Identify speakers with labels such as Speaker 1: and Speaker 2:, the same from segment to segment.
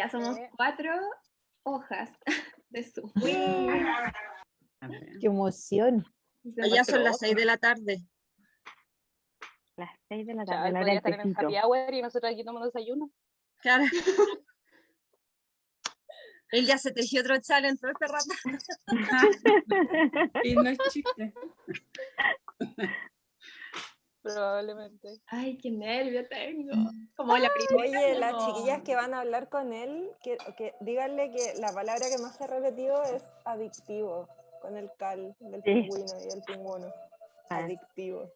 Speaker 1: Ya somos 4 hojas de Zoom.
Speaker 2: ¡Qué emoción!
Speaker 3: Ya son las 6 de la tarde.
Speaker 2: Las 6 de la
Speaker 4: Ya,
Speaker 2: tarde, la hora
Speaker 4: podría
Speaker 2: del
Speaker 4: estar en
Speaker 2: tecito.
Speaker 4: happy hour y nosotros aquí tomando desayuno.
Speaker 3: Claro. Él ya se tejió otro challenge todo este rato.
Speaker 5: Y no es chiste.
Speaker 4: Probablemente.
Speaker 1: Ay, qué nervio tengo. Como la primera.
Speaker 6: Oye, las
Speaker 1: no.
Speaker 6: chiquillas que van a hablar con él, que díganle que la palabra que más se ha repetido es adictivo, con el cal del pingüino y el pingüino. Adictivo.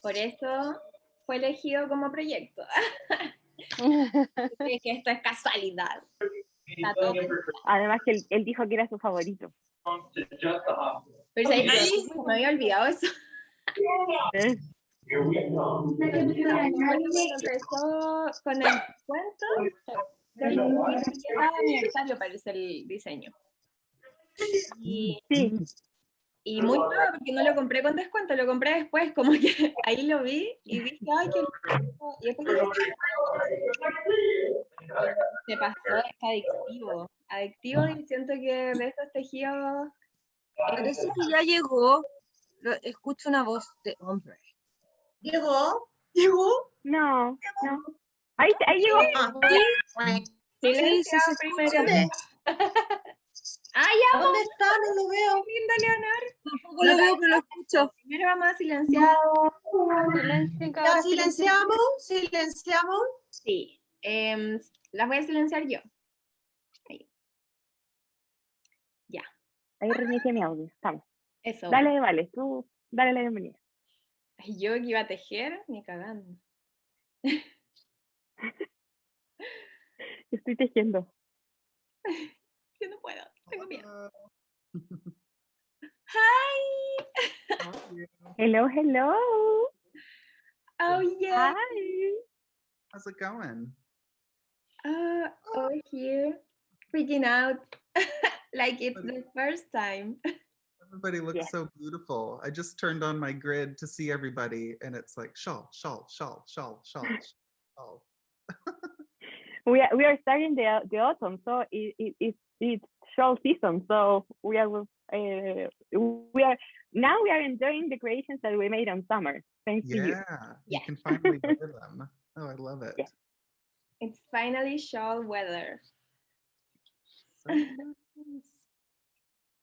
Speaker 1: Por eso fue elegido como proyecto. Es que esto es casualidad. Está todo pensado.
Speaker 2: Además que él dijo que era su favorito.
Speaker 1: Pero ¿sabes qué? Me había olvidado eso.
Speaker 2: ¿Eh?
Speaker 1: Empezó con el cuento del aniversario, parece el diseño.
Speaker 2: Sí.
Speaker 1: Y muy nuevo porque no lo compré con descuento, lo compré después, como que ahí lo vi y dije, ay, qué lindo. Y después se pasó, es adictivo. Adictivo y siento que de esos tejidos...
Speaker 3: Parece que ya llegó. Escucho una voz de hombre. ¿Llegó?
Speaker 2: No. Ahí llegó.
Speaker 1: Silencio, primero. ¡Ay, ya!
Speaker 3: ¿Dónde está? No lo veo.
Speaker 1: Lindo, Leonor.
Speaker 3: Tampoco lo veo, pero lo escucho.
Speaker 1: Primero vamos a silenciar.
Speaker 3: ¿Ya silenciamos?
Speaker 1: Sí. Las voy a silenciar yo. Ahí. Ya.
Speaker 2: Ahí reinicié mi audio. Estamos.
Speaker 1: Eso.
Speaker 2: Dale, vale. Tú dale la bienvenida.
Speaker 1: Ay, yo que iba a tejer, ni cagando.
Speaker 2: Estoy tejiendo.
Speaker 1: Yo no puedo. Tengo miedo. Hi.
Speaker 2: Hello.
Speaker 1: Oh, yeah.
Speaker 2: Hi.
Speaker 7: How's it going?
Speaker 1: Over here, freaking out. Like it's the first time.
Speaker 7: Everybody looks so beautiful. I just turned on my grid to see everybody, and it's like shawl.
Speaker 2: We are starting the autumn, so it's shawl season. So we are enjoying the creations that we made on summer. Thanks to you.
Speaker 7: Yeah, you can finally wear them. Oh, I love it.
Speaker 2: Yeah.
Speaker 1: It's finally shawl weather.
Speaker 7: So nice.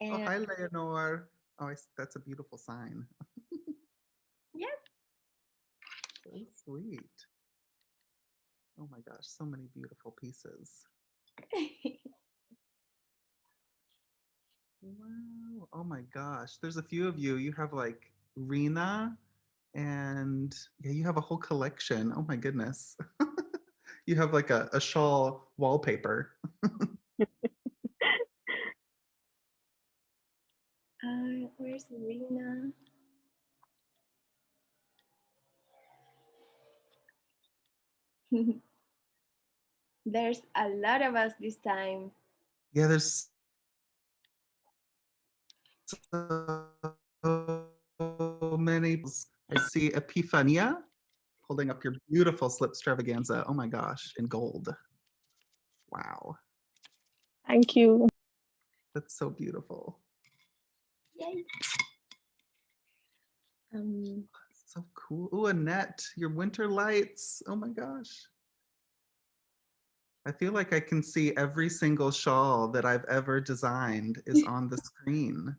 Speaker 7: Oh, hi, Leonor. Oh, that's a beautiful sign.
Speaker 1: Yes.
Speaker 7: So sweet. Oh my gosh, so many beautiful pieces. Wow. Oh my gosh. There's a few of you. You have like Rena and yeah, you have a whole collection. Oh my goodness. You have like a shawl wallpaper.
Speaker 1: Where's Rena? There's a lot of us this time.
Speaker 7: Yeah, there's so many. I see Epifania holding up your beautiful slip extravaganza. Oh my gosh, in gold. Wow.
Speaker 4: Thank you.
Speaker 7: That's so beautiful.
Speaker 1: Yay.
Speaker 7: So cool. Oh, Annette, your winter lights. Oh my gosh. I feel like I can see every single shawl that I've ever designed is on the screen.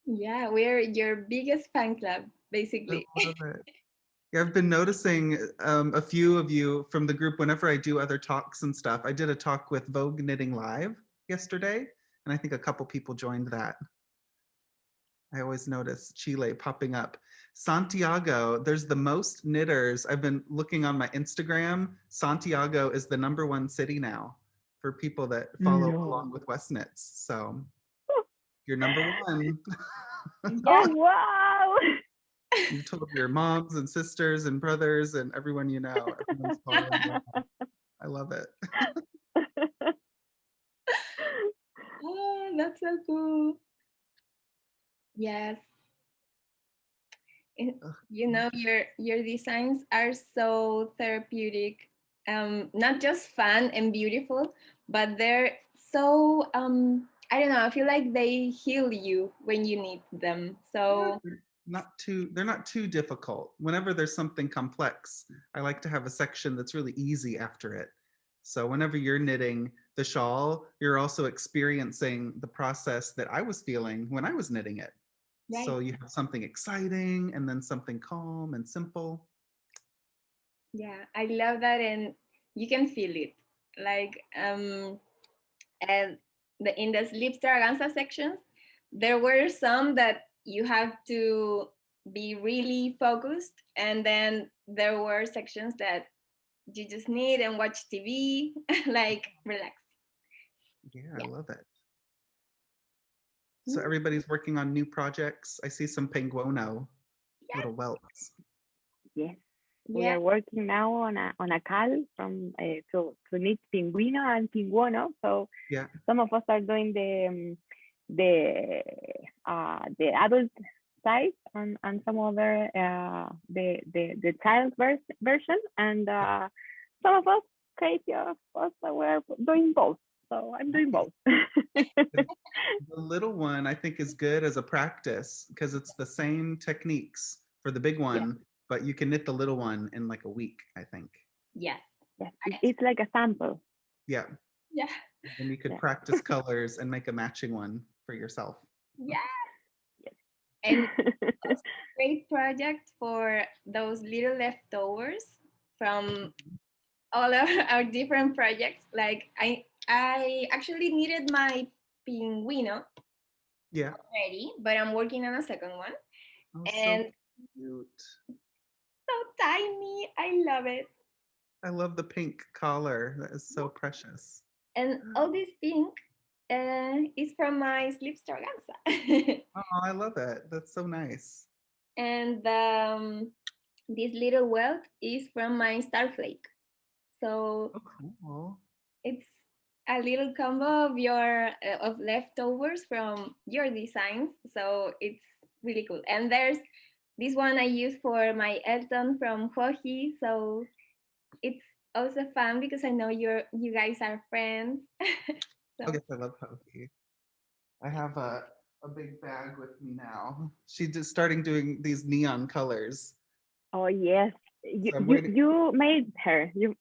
Speaker 1: Yeah, we're your biggest fan club, basically.
Speaker 7: I love it. Yeah, I've been noticing a few of you from the group whenever I do other talks and stuff. I did a talk with Vogue Knitting Live yesterday, and I think a couple people joined that. I always notice Chile popping up. Santiago, there's the most knitters. I've been looking on my Instagram. Santiago is the #1 city now for people that follow along with West Knits. So you're #1.
Speaker 2: Oh, wow.
Speaker 7: You told your moms and sisters and brothers and everyone you know. Everyone's following you. I love it.
Speaker 1: Oh, that's so cool. Yes. You know, your designs are so therapeutic, not just fun and beautiful, but they're so I don't know, I feel like they heal you when you need them. So
Speaker 7: they're not too difficult. Whenever there's something complex, I like to have a section that's really easy after it. So whenever you're knitting the shawl, you're also experiencing the process that I was feeling when I was knitting it.
Speaker 1: right.
Speaker 7: So you have something exciting and then something calm and simple.
Speaker 1: Yeah, I love that, and you can feel it. Like and in the sleep extravaganza sections, there were some that you have to be really focused, and then there were sections that you just need and watch TV, like relax.
Speaker 7: Yeah, I love it. So everybody's working on new projects. I see some penguino, little whelps.
Speaker 2: Yes. We
Speaker 1: Yeah.
Speaker 2: are working now on a cal from to knit pinguino and pinguono. So
Speaker 7: Yeah.
Speaker 2: some of us are doing the adult size and some other the child version, and some of us, crazy of us, we're doing both. So I'm doing both.
Speaker 7: The little one I think is good as a practice because it's the same techniques for the big one, but you can knit the little one in like a week, I think.
Speaker 1: Yes.
Speaker 2: Yes, it's like a sample.
Speaker 7: Yeah.
Speaker 1: Yeah.
Speaker 7: And you could practice colors and make a matching one for yourself.
Speaker 1: Yeah. And it's a great project for those little leftovers from all of our different projects. Like I actually needed my pinguino already, but I'm working on a second one.
Speaker 7: Oh,
Speaker 1: And
Speaker 7: so cute.
Speaker 1: so tiny. I love it.
Speaker 7: I love the pink collar. That is so precious.
Speaker 1: And all this pink is from my sleep extravaganza.
Speaker 7: Oh, I love it. That's so nice.
Speaker 1: And this little welt is from my starflake. So
Speaker 7: Oh, cool.
Speaker 1: it's a little combo of your of leftovers from your designs. So it's really cool. And there's this one I use for my Elton from Hohi. So it's also fun because I know you guys are friends. So.
Speaker 7: Oh, yes, I love Hoki. I have a big bag with me now. She's just starting doing these neon colors.
Speaker 2: Oh yes,
Speaker 7: So
Speaker 2: you made her. You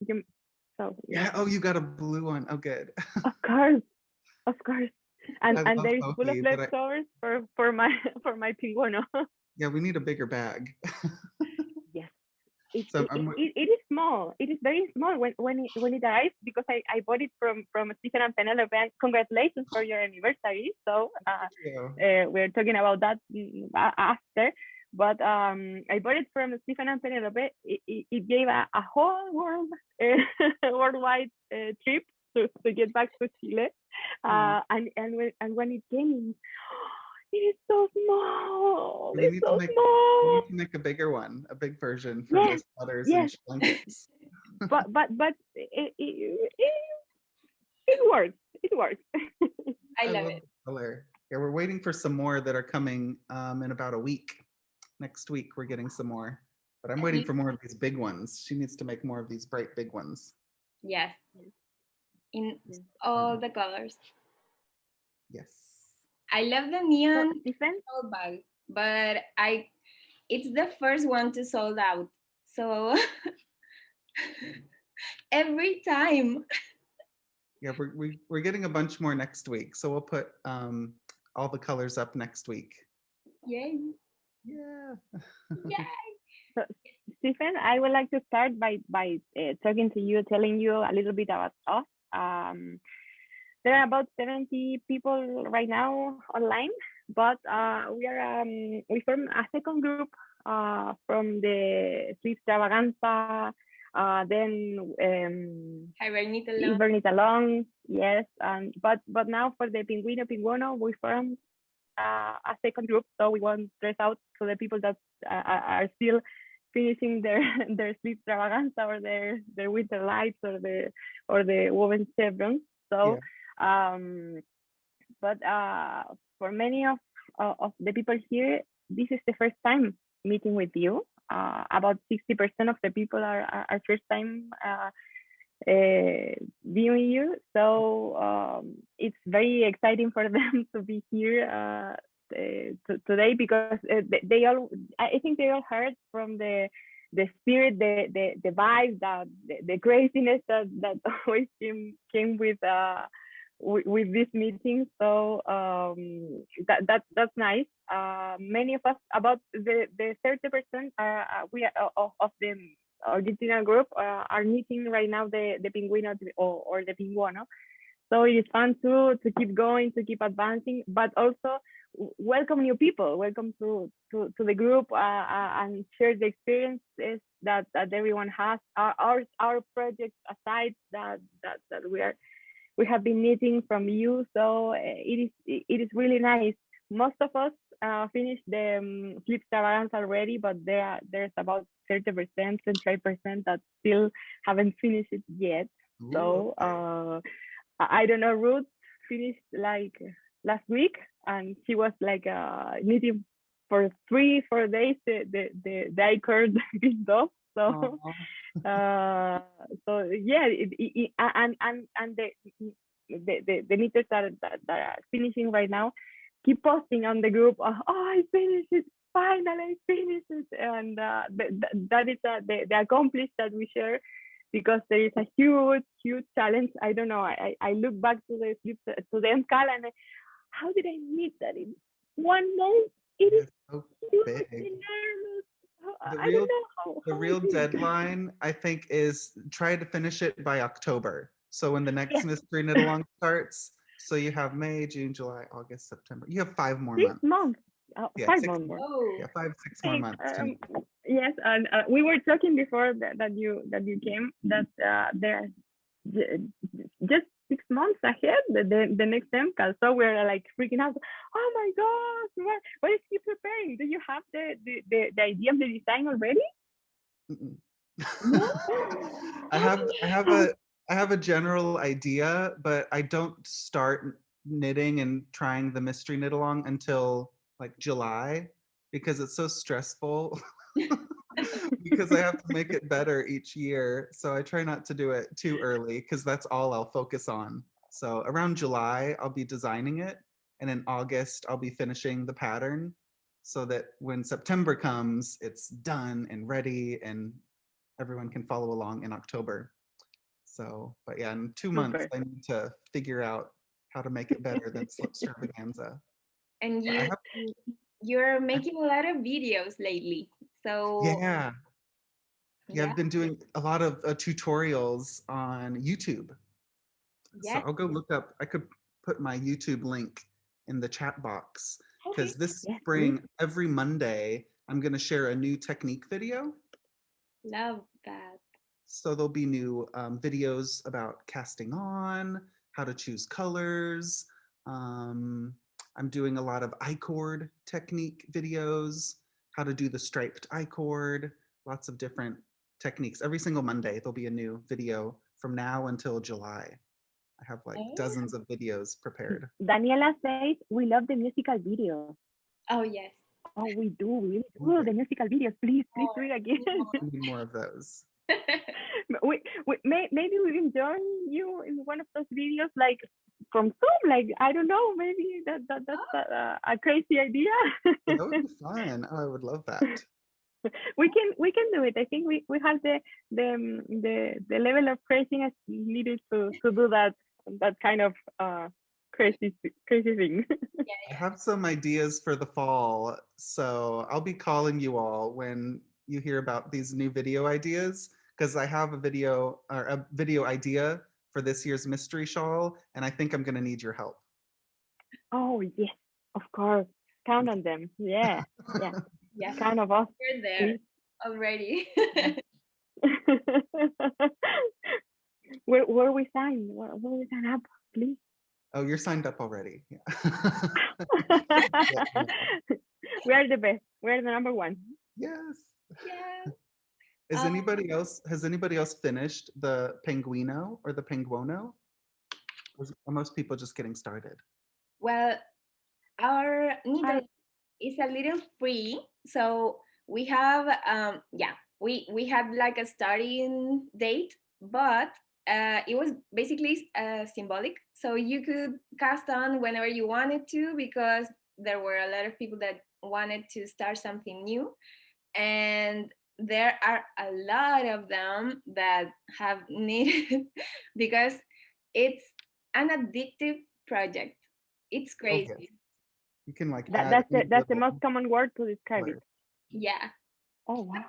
Speaker 2: so
Speaker 7: yeah. Oh, you got a blue one. Oh, good.
Speaker 2: Of course. And
Speaker 7: I love
Speaker 2: there is full of
Speaker 7: Hoki, but
Speaker 2: leftovers for my pinguino.
Speaker 7: yeah, we need a bigger bag.
Speaker 2: Yes. It
Speaker 7: So
Speaker 2: is small. It is very small when it arrives, because I bought it from Stephen and Penelope. And congratulations for your anniversary. So we're talking about that after. But I bought it from Stephen and Penelope. It gave a whole worldwide trip to get back to Chile. And when it came, it is so small.
Speaker 7: we need to make a bigger one, a big version for the sweaters and blankets.
Speaker 2: but it works. It works.
Speaker 1: I love it.
Speaker 7: The color. Yeah, we're waiting for some more that are coming in about a week. Next week we're getting some more, but I'm waiting for more of these big ones. She needs to make more of these bright big ones.
Speaker 1: Yes, in all the colors.
Speaker 7: Yes.
Speaker 1: I love the neon
Speaker 2: tote
Speaker 1: bag, but it's the first one to sold out. So every time.
Speaker 7: Yeah, we're getting a bunch more next week, so we'll put all the colors up next week.
Speaker 1: Yay!
Speaker 7: Yeah.
Speaker 1: Yay!
Speaker 2: So, Stephen, I would like to start by talking to you, telling you a little bit about us. There are about 70 people right now online, but we formed a second group from the Sleep Extravaganza, then Hibernate Along, yes, but now for the Pinguino, we formed a second group, so we won't stress out to the people that are still finishing their Sleep Extravaganza or their Winter Lights or the woven chevrons. So. But for many of the people here, this is the first time meeting with you. About 60% of the people are first time viewing you, so it's very exciting for them to be here today, because they all, I think they all heard from the spirit, the vibe, that the craziness that always came with this meeting. So that's nice. Many of us, about the 30%, we are of the original group, are meeting right now the pingüino or the pinguono. So it is fun to keep going, to keep advancing, but also welcome new people, welcome to the group, and share the experiences that everyone has. Our projects aside, that we have been needing from you. So it is really nice. Most of us finished the flip extravaganza already, but there's about 30%, 25% that still haven't finished it yet. Ooh, so I don't know, Ruth finished like last week, and she was like knitting for 3-4 days the I-cord built up. So so yeah, and the knitters that are finishing right now keep posting on the group, oh, I finished it, finally I finished it, and that is the accomplishment that we share, because there is a huge challenge. I don't know, I look back to the MCAL, and how did I meet that in 1 month? It is so big, enormous.
Speaker 7: The real deadline, I think, is try to finish it by October. So when the next mystery knit along starts, so you have May, June, July, August, September. You have 5 more months.
Speaker 2: 6 months.
Speaker 7: Yeah,
Speaker 2: 5
Speaker 7: 6
Speaker 2: months.
Speaker 1: Oh.
Speaker 7: Yeah, 5-6 more months.
Speaker 2: Yes, and we were talking before that you came, that there just 6 months ahead the next MCAL. So we're like freaking out. Oh my gosh, what is he preparing? Do you have the idea of the design already?
Speaker 7: I have a general idea, but I don't start knitting and trying the mystery knit along until like July, because it's so stressful. Because I have to make it better each year. So I try not to do it too early, because that's all I'll focus on. So around July, I'll be designing it. And in August, I'll be finishing the pattern, so that when September comes, it's done and ready and everyone can follow along in October. So, but yeah, in 2 months, I need to figure out how to make it better than Slip Extravaganza.
Speaker 1: And you're making a lot of videos lately. So
Speaker 7: yeah, I've been doing a lot of tutorials on YouTube. So I'll go look up, I could put my YouTube link in the chat box, because this spring, every Monday, I'm going to share a new technique video.
Speaker 1: Love that.
Speaker 7: So there'll be new videos about casting on, how to choose colors. I'm doing a lot of I-cord technique videos, how to do the striped I-cord, lots of different techniques. Every single Monday, there'll be a new video from now until July. I have like dozens of videos prepared.
Speaker 2: Daniela says we love the musical video.
Speaker 1: Oh, yes.
Speaker 2: Oh, we do. The musical videos. Please do it again.
Speaker 7: We need more of those.
Speaker 2: Maybe we can join you in one of those videos, like from Zoom. Like, I don't know, maybe that's a crazy idea.
Speaker 7: That would be fun. Oh, I would love that.
Speaker 2: We can do it. I think we have the level of craziness needed to do that kind of crazy thing.
Speaker 7: I have some ideas for the fall, so I'll be calling you all when you hear about these new video ideas, because I have a video idea for this year's mystery shawl, and I think I'm going to need your help.
Speaker 2: Oh yes, of course. Count on them. Yeah. Kind of us.
Speaker 1: We're there already.
Speaker 2: Where we sign? Where we sign up, please?
Speaker 7: Oh, you're signed up already. Yeah.
Speaker 2: We are the best. We're the number one.
Speaker 7: Yes.
Speaker 1: Yeah.
Speaker 7: Has anybody else finished the penguino or the penguono? Or are most people just getting started?
Speaker 1: Well, our needle is a little free, so we have we had like a starting date, but it was basically symbolic, so you could cast on whenever you wanted to, because there were a lot of people that wanted to start something new, and there are a lot of them that have needed because it's an addictive project. It's
Speaker 7: Oh, yes.
Speaker 1: crazy.
Speaker 7: You can like
Speaker 2: That,
Speaker 7: add
Speaker 2: that's the
Speaker 7: any
Speaker 2: that's the
Speaker 7: little
Speaker 2: most common word to describe it.
Speaker 7: color.
Speaker 1: Yeah.
Speaker 2: Oh wow.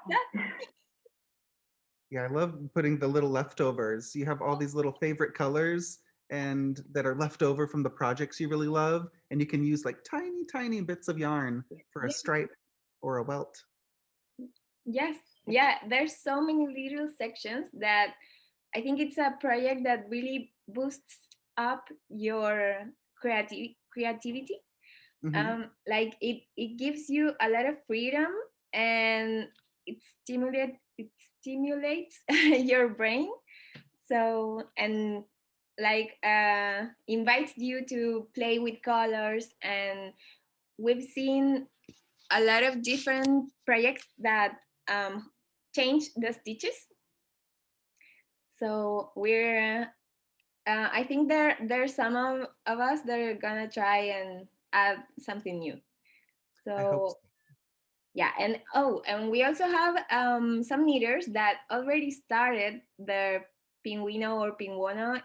Speaker 7: Yeah, I love putting the little leftovers. You have all these little favorite colors and that are left over from the projects you really love, and you can use like tiny, tiny bits of yarn for a stripe or a welt.
Speaker 1: Yes. Yeah. There's so many little sections that I think it's a project that really boosts up your creativity.
Speaker 7: Mhm.
Speaker 1: Like it gives you a lot of freedom, and it stimulates your brain. So, and like invites you to play with colors, and we've seen a lot of different projects that change the stitches. So we're I think there's some of us that are gonna try and add something new.
Speaker 7: I hope
Speaker 1: So
Speaker 7: so.
Speaker 1: yeah, and and we also have some knitters that already started their pinguino or pinguono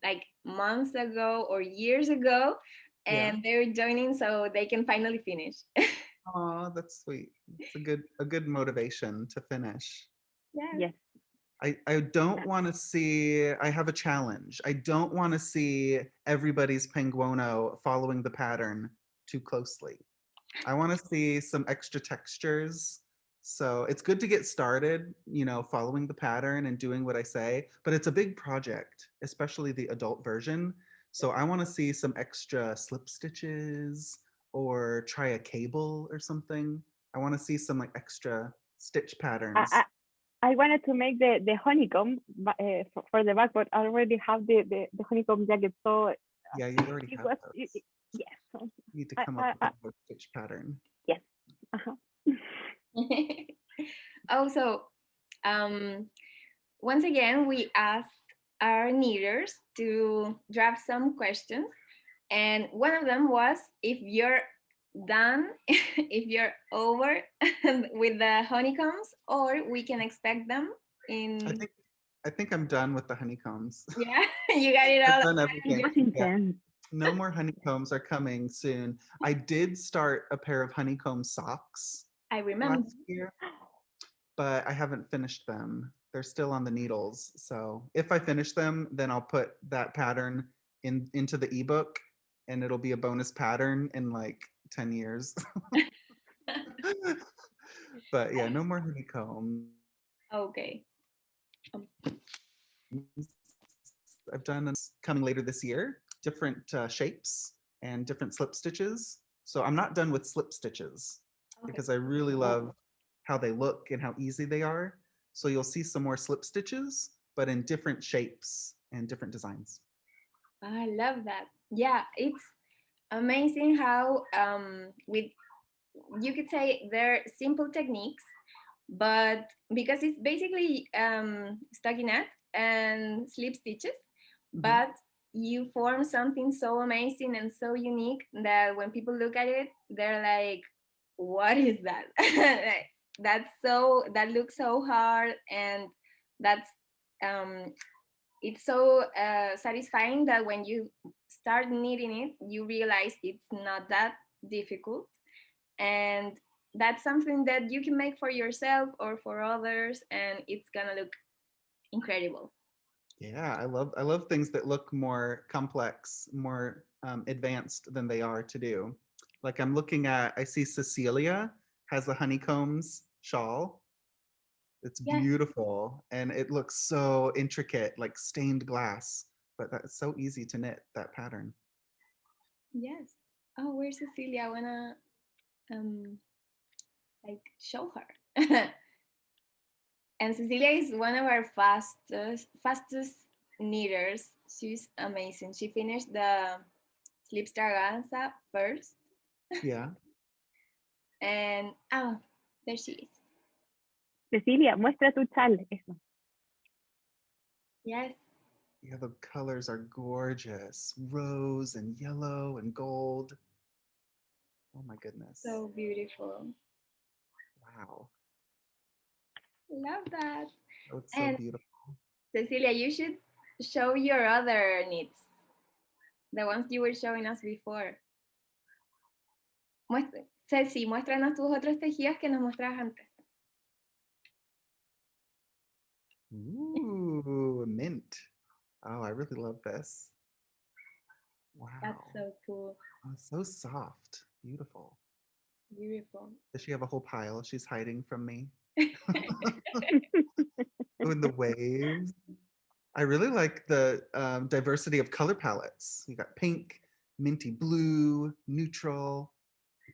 Speaker 1: like months ago or years ago,
Speaker 7: Yeah.
Speaker 1: and they're joining so they can finally finish.
Speaker 7: Oh, that's sweet. It's a good motivation to finish.
Speaker 1: Yeah.
Speaker 2: Yes.
Speaker 7: I don't want to see, I have a challenge. I don't want to see everybody's penguono following the pattern too closely. I want to see some extra textures. So it's good to get started, you know, following the pattern and doing what I say, but it's a big project, especially the adult version. So I want to see some extra slip stitches or try a cable or something. I want to see some like extra stitch patterns.
Speaker 2: I wanted to make the honeycomb for the back, but I already have the honeycomb jacket, so
Speaker 7: Yeah, you already
Speaker 2: it
Speaker 7: have
Speaker 2: was
Speaker 7: those.
Speaker 2: yes. So
Speaker 7: You need to come up with another stitch pattern.
Speaker 2: yes. Uh-huh.
Speaker 1: Also, once again, we asked our knitters to draft some questions, and one of them was if you're done, if you're over with the honeycombs, or we can expect them in.
Speaker 7: I think I'm done with the honeycombs.
Speaker 1: Yeah, you got it
Speaker 7: I've
Speaker 1: all.
Speaker 7: done
Speaker 2: It
Speaker 7: everything.
Speaker 2: was
Speaker 7: Yeah.
Speaker 2: intense.
Speaker 7: No more honeycombs are coming soon. I did start a pair of honeycomb socks
Speaker 1: I remember.
Speaker 7: last year, but I haven't finished them. They're still on the needles. So if I finish them, then I'll put that pattern into the ebook, and it'll be a bonus pattern in like 10 years. But yeah, no more honeycombs.
Speaker 1: Okay.
Speaker 7: I've done coming later this year, different shapes and different slip stitches. So I'm not done with slip stitches because I really love how they look and how easy they are. So you'll see some more slip stitches, but in different shapes and different designs.
Speaker 1: I love that. Yeah, it's amazing how with you could say they're simple techniques, but because it's basically stockinette and slip stitches, but you form something so amazing and so unique that when people look at it, they're like, "What is that?" That looks so hard, and that's um, it's so satisfying that when you start knitting it, you realize it's not that difficult, and that's something that you can make for yourself or for others, and it's gonna look incredible.
Speaker 7: Yeah, I love things that look more complex, more advanced than they are to do. Like I'm looking at, I see Cecilia has a honeycombs shawl. It's
Speaker 1: Yes,
Speaker 7: beautiful and it looks so intricate, like stained glass, but that's so easy to knit that pattern.
Speaker 1: yes. Oh, where's Cecilia? I wanna um like show her. And Cecilia is one of our fastest knitters. She's amazing. She finished the slip extravaganza first,
Speaker 7: Yeah.
Speaker 1: and oh, There she is.
Speaker 2: Cecilia, muestra tu chal. Eso.
Speaker 1: Yes.
Speaker 7: Yeah, the colors are gorgeous. Rose and yellow and gold. Oh my goodness.
Speaker 1: So beautiful.
Speaker 7: Wow.
Speaker 1: Love that.
Speaker 7: Oh, it's so
Speaker 1: And
Speaker 7: beautiful.
Speaker 1: Cecilia, you should show your other knits. The ones you were showing us before. Ceci, muéstranos tus otros tejidos que nos mostrabas antes.
Speaker 7: Ooh, mint. Oh, I really love this. Wow.
Speaker 1: That's so cool.
Speaker 7: Oh, so soft. Beautiful.
Speaker 1: Beautiful.
Speaker 7: Does she have a whole pile she's hiding from me? Oh, and the waves. I really like the diversity of color palettes. You got pink, minty blue, neutral.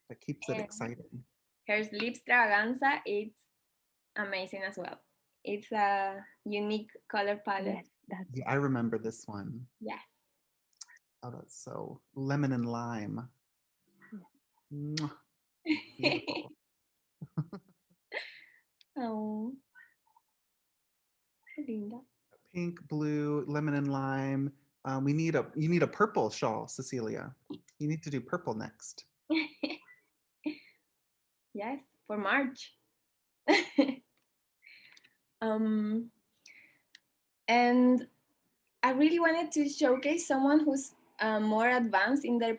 Speaker 7: That keeps it
Speaker 1: And
Speaker 7: exciting.
Speaker 1: her sleep extravaganza, it's amazing as well. It's a unique color palette.
Speaker 2: Yes,
Speaker 7: Yeah, I remember this one.
Speaker 1: Yes.
Speaker 7: Oh, that's so lemon and lime. Mwah. Beautiful.
Speaker 1: Oh, qué linda.
Speaker 7: Pink, blue, lemon and lime. You need a purple shawl, Cecilia. You need to do purple next.
Speaker 1: Yes, for March. And I really wanted to showcase someone who's more advanced in their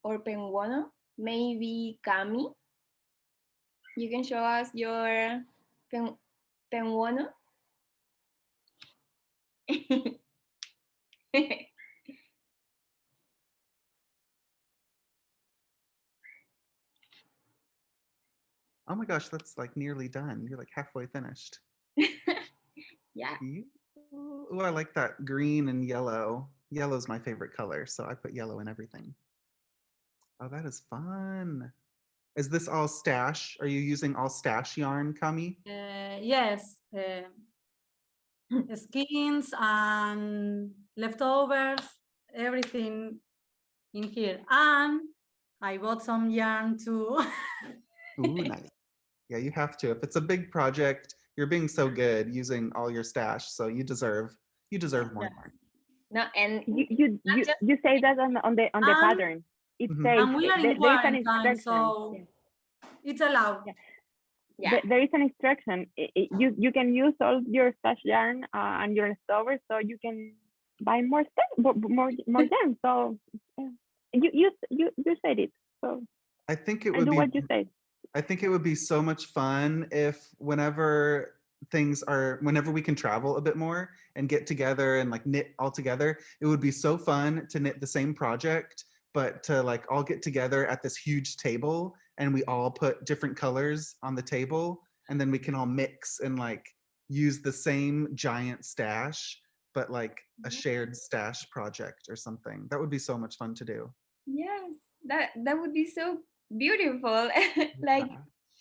Speaker 1: or penguono, maybe Cami. You can show us your penguono.
Speaker 7: Oh my gosh, that's like nearly done. You're like halfway finished.
Speaker 1: Yeah.
Speaker 7: Oh, I like that green and yellow. Yellow's my favorite color, so I put yellow in everything. Oh, that is fun. Is this all stash? Are you using all stash yarn, Kami?
Speaker 5: Yes, skins and leftovers, everything in here. And I bought some yarn too.
Speaker 7: Ooh, nice. Yeah, you have to. If it's a big project, you're being so good using all your stash, so you deserve more yarn.
Speaker 1: No, and
Speaker 2: you say that on the pattern. It says
Speaker 5: And we are in
Speaker 2: there is an
Speaker 5: quarantine,
Speaker 2: instruction.
Speaker 5: so it's allowed.
Speaker 1: yeah.
Speaker 2: There is an instruction. You can use all your stash yarn and your leftovers, so you can buy more stuff, more yarn. So you said it. So
Speaker 7: I think it
Speaker 2: I
Speaker 7: would
Speaker 2: do
Speaker 7: be
Speaker 2: what you say.
Speaker 7: I think it would be so much fun if whenever we can travel a bit more and get together and like knit all together, it would be so fun to knit the same project, but to like all get together at this huge table and we all put different colors on the table and then we can all mix and like use the same giant stash, but like a shared stash project or something. That would be so much fun to do.
Speaker 1: Yes, that would be so beautiful. Like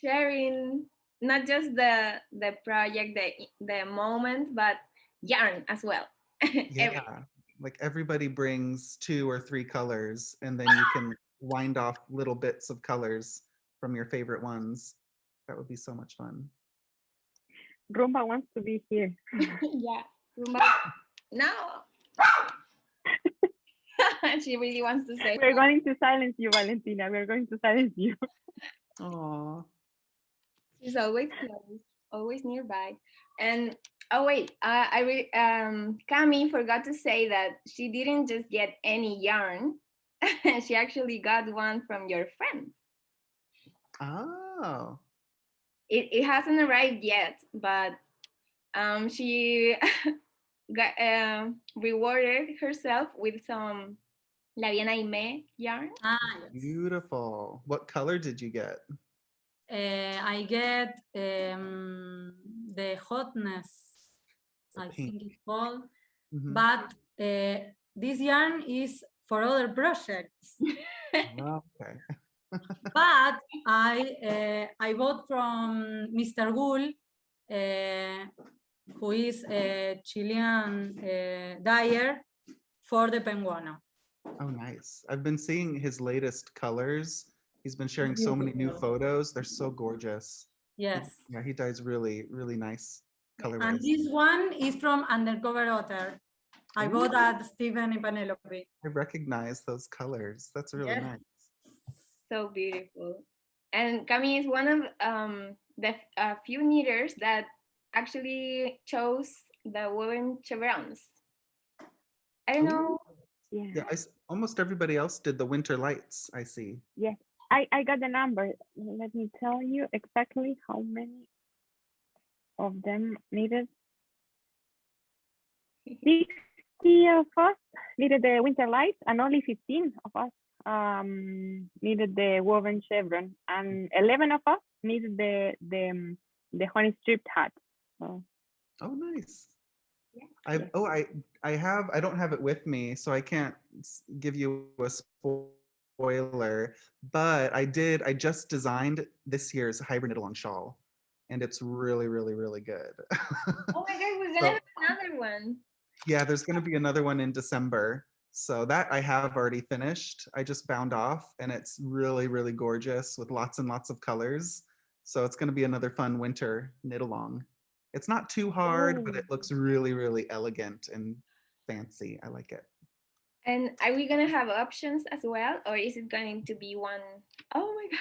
Speaker 1: sharing not just the project, the moment, but yarn as well.
Speaker 7: Yeah, like everybody brings 2 or 3 colors and then you can wind off little bits of colors from your favorite ones. That would be so much fun.
Speaker 2: Rumba wants to be here.
Speaker 1: Yeah, Rumba. No. She really wants to say.
Speaker 2: We're going to silence you, Valentina. We're going to silence you.
Speaker 7: Aww.
Speaker 1: She's always close, always nearby. And oh wait, I really Cami forgot to say that she didn't just get any yarn. She actually got one from your friend.
Speaker 7: Oh.
Speaker 1: It hasn't arrived yet, but she got rewarded herself with some La Bien Aimé yarn.
Speaker 5: Yes.
Speaker 7: Beautiful. What color did you get?
Speaker 5: I get the hotness, I think it's called, but this yarn is for other projects.
Speaker 7: Okay.
Speaker 5: But I bought from Mr. Gould, who is a Chilean dyer for the penguono.
Speaker 7: Oh, nice. I've been seeing his latest colors He's been sharing so many new
Speaker 5: Beautiful.
Speaker 7: photos. They're so gorgeous.
Speaker 5: Yes.
Speaker 7: Yeah, he does really, really nice
Speaker 5: And
Speaker 7: colorways.
Speaker 5: this one is from Undercover Author. I bought at Stephen and Penelope.
Speaker 7: I recognize those colors. That's really
Speaker 5: Yes.
Speaker 7: nice.
Speaker 1: So beautiful. And Cami is one of the few knitters that actually chose the woven chevrons. I don't know.
Speaker 2: Yeah.
Speaker 7: Yeah, almost everybody else did the winter lights, I see.
Speaker 2: Yes. I got the number. Let me tell you exactly how many of them needed. 60 of us needed the winter lights, and only 15 of us needed the woven chevron, and 11 of us needed the honey striped hat. So.
Speaker 7: Oh, nice.
Speaker 2: Yes.
Speaker 7: I don't have it with me, so I can't give you a spoiler, but I just designed this year's hybrid knit-along shawl, and it's really, really, really good.
Speaker 1: Oh my God, we're gonna have another one.
Speaker 7: Yeah, there's gonna be another one in December. So that I have already finished. I just bound off, and it's really, really gorgeous with lots and lots of colors. So it's gonna be another fun winter knit-along. It's not too hard, but it looks really, really elegant and fancy. I like it.
Speaker 1: And are we gonna have options as well, or is it going to be one? Oh my God.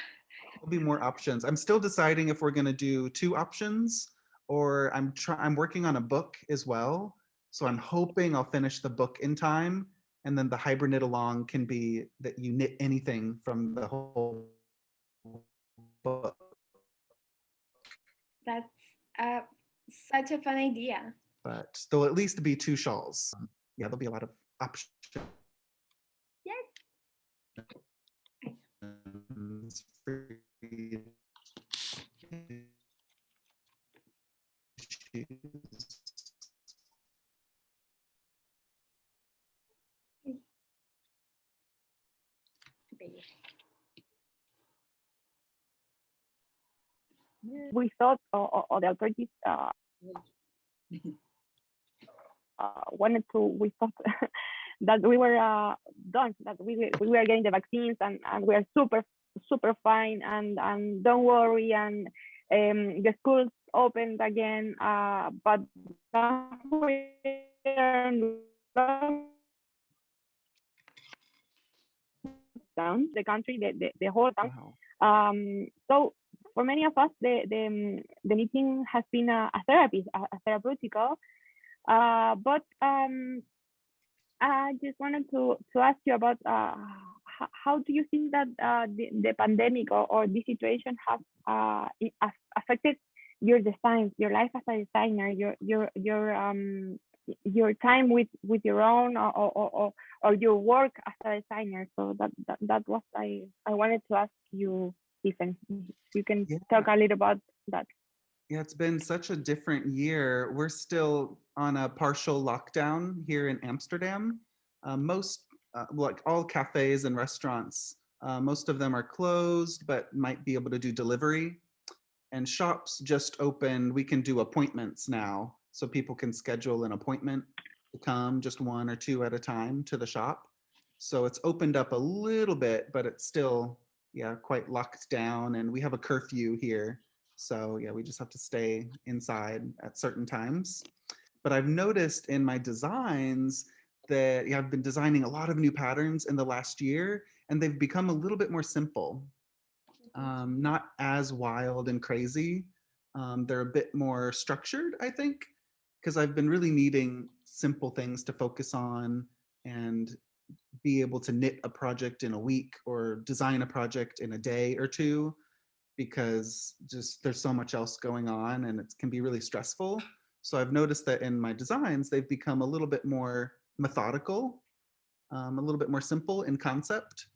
Speaker 7: There'll be more options. I'm still deciding if we're gonna do 2 options, or I'm working on a book as well. So I'm hoping I'll finish the book in time, and then the hybrid knit along can be that you knit anything from the whole book.
Speaker 1: That's such a fun idea.
Speaker 7: But there'll at least be 2 shawls. Yeah, there'll be a lot of options.
Speaker 1: Yes.
Speaker 7: For you to choose.
Speaker 2: We thought, or the authorities wanted to, we thought that we were done, that we were getting the vaccines, and we are super fine, and don't worry, and the schools opened again, but down the country, the whole town.
Speaker 7: Wow.
Speaker 2: So for many of us, the meeting has been a therapy, a therapeutical. But I just wanted to ask you about how do you think that the pandemic or this situation has affected your designs, your life as a designer, your time with your own or your work as a designer? So that was I wanted to ask you, Stephen. You can talk a little about that.
Speaker 7: Yeah, it's been such a different year. We're still on a partial lockdown here in Amsterdam. Like all cafes and restaurants, most of them are closed, but might be able to do delivery. And shops just opened. We can do appointments now, so people can schedule an appointment to come, just 1 or 2 at a time, to the shop. So it's opened up a little bit, but it's still, quite locked down, and we have a curfew here. So yeah, we just have to stay inside at certain times. But I've noticed in my designs that I've been designing a lot of new patterns in the last year, and they've become a little bit more simple. Not as wild and crazy. They're a bit more structured, I think, because I've been really needing simple things to focus on and be able to knit a project in a week or design a project in a day or 2, because just there's so much else going on and it can be really stressful. So I've noticed that in my designs, they've become a little bit more methodical, a little bit more simple in concept.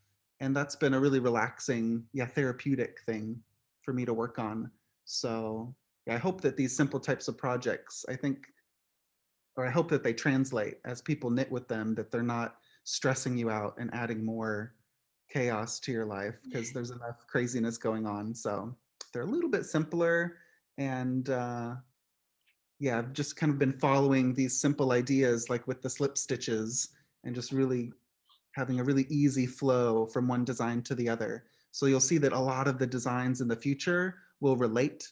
Speaker 7: And that's been a really relaxing, therapeutic thing for me to work on. So I hope that these simple types of projects, I hope that they translate as people knit with them, that they're not stressing you out and adding more chaos to your life, because there's enough craziness going on. So they're a little bit simpler, and I've just kind of been following these simple ideas, like with the slip stitches, and just really having a really easy flow from one design to the other. So you'll see that a lot of the designs in the future will relate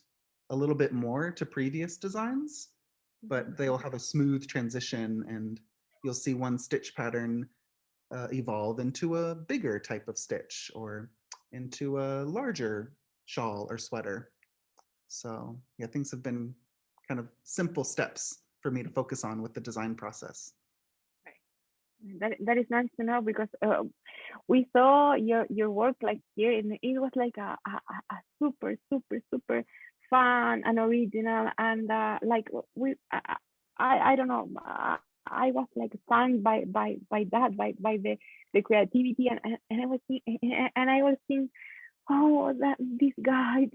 Speaker 7: a little bit more to previous designs, but they'll have a smooth transition, and you'll see one stitch pattern evolve into a bigger type of stitch or into a larger shawl or sweater. So yeah, things have been kind of simple steps for me to focus on with the design process.
Speaker 2: That is nice to know, because we saw your work like here, and it was like a super fun and original, and like I don't know, I was like stunned by that, by the creativity, and I was thinking, oh, that this guy,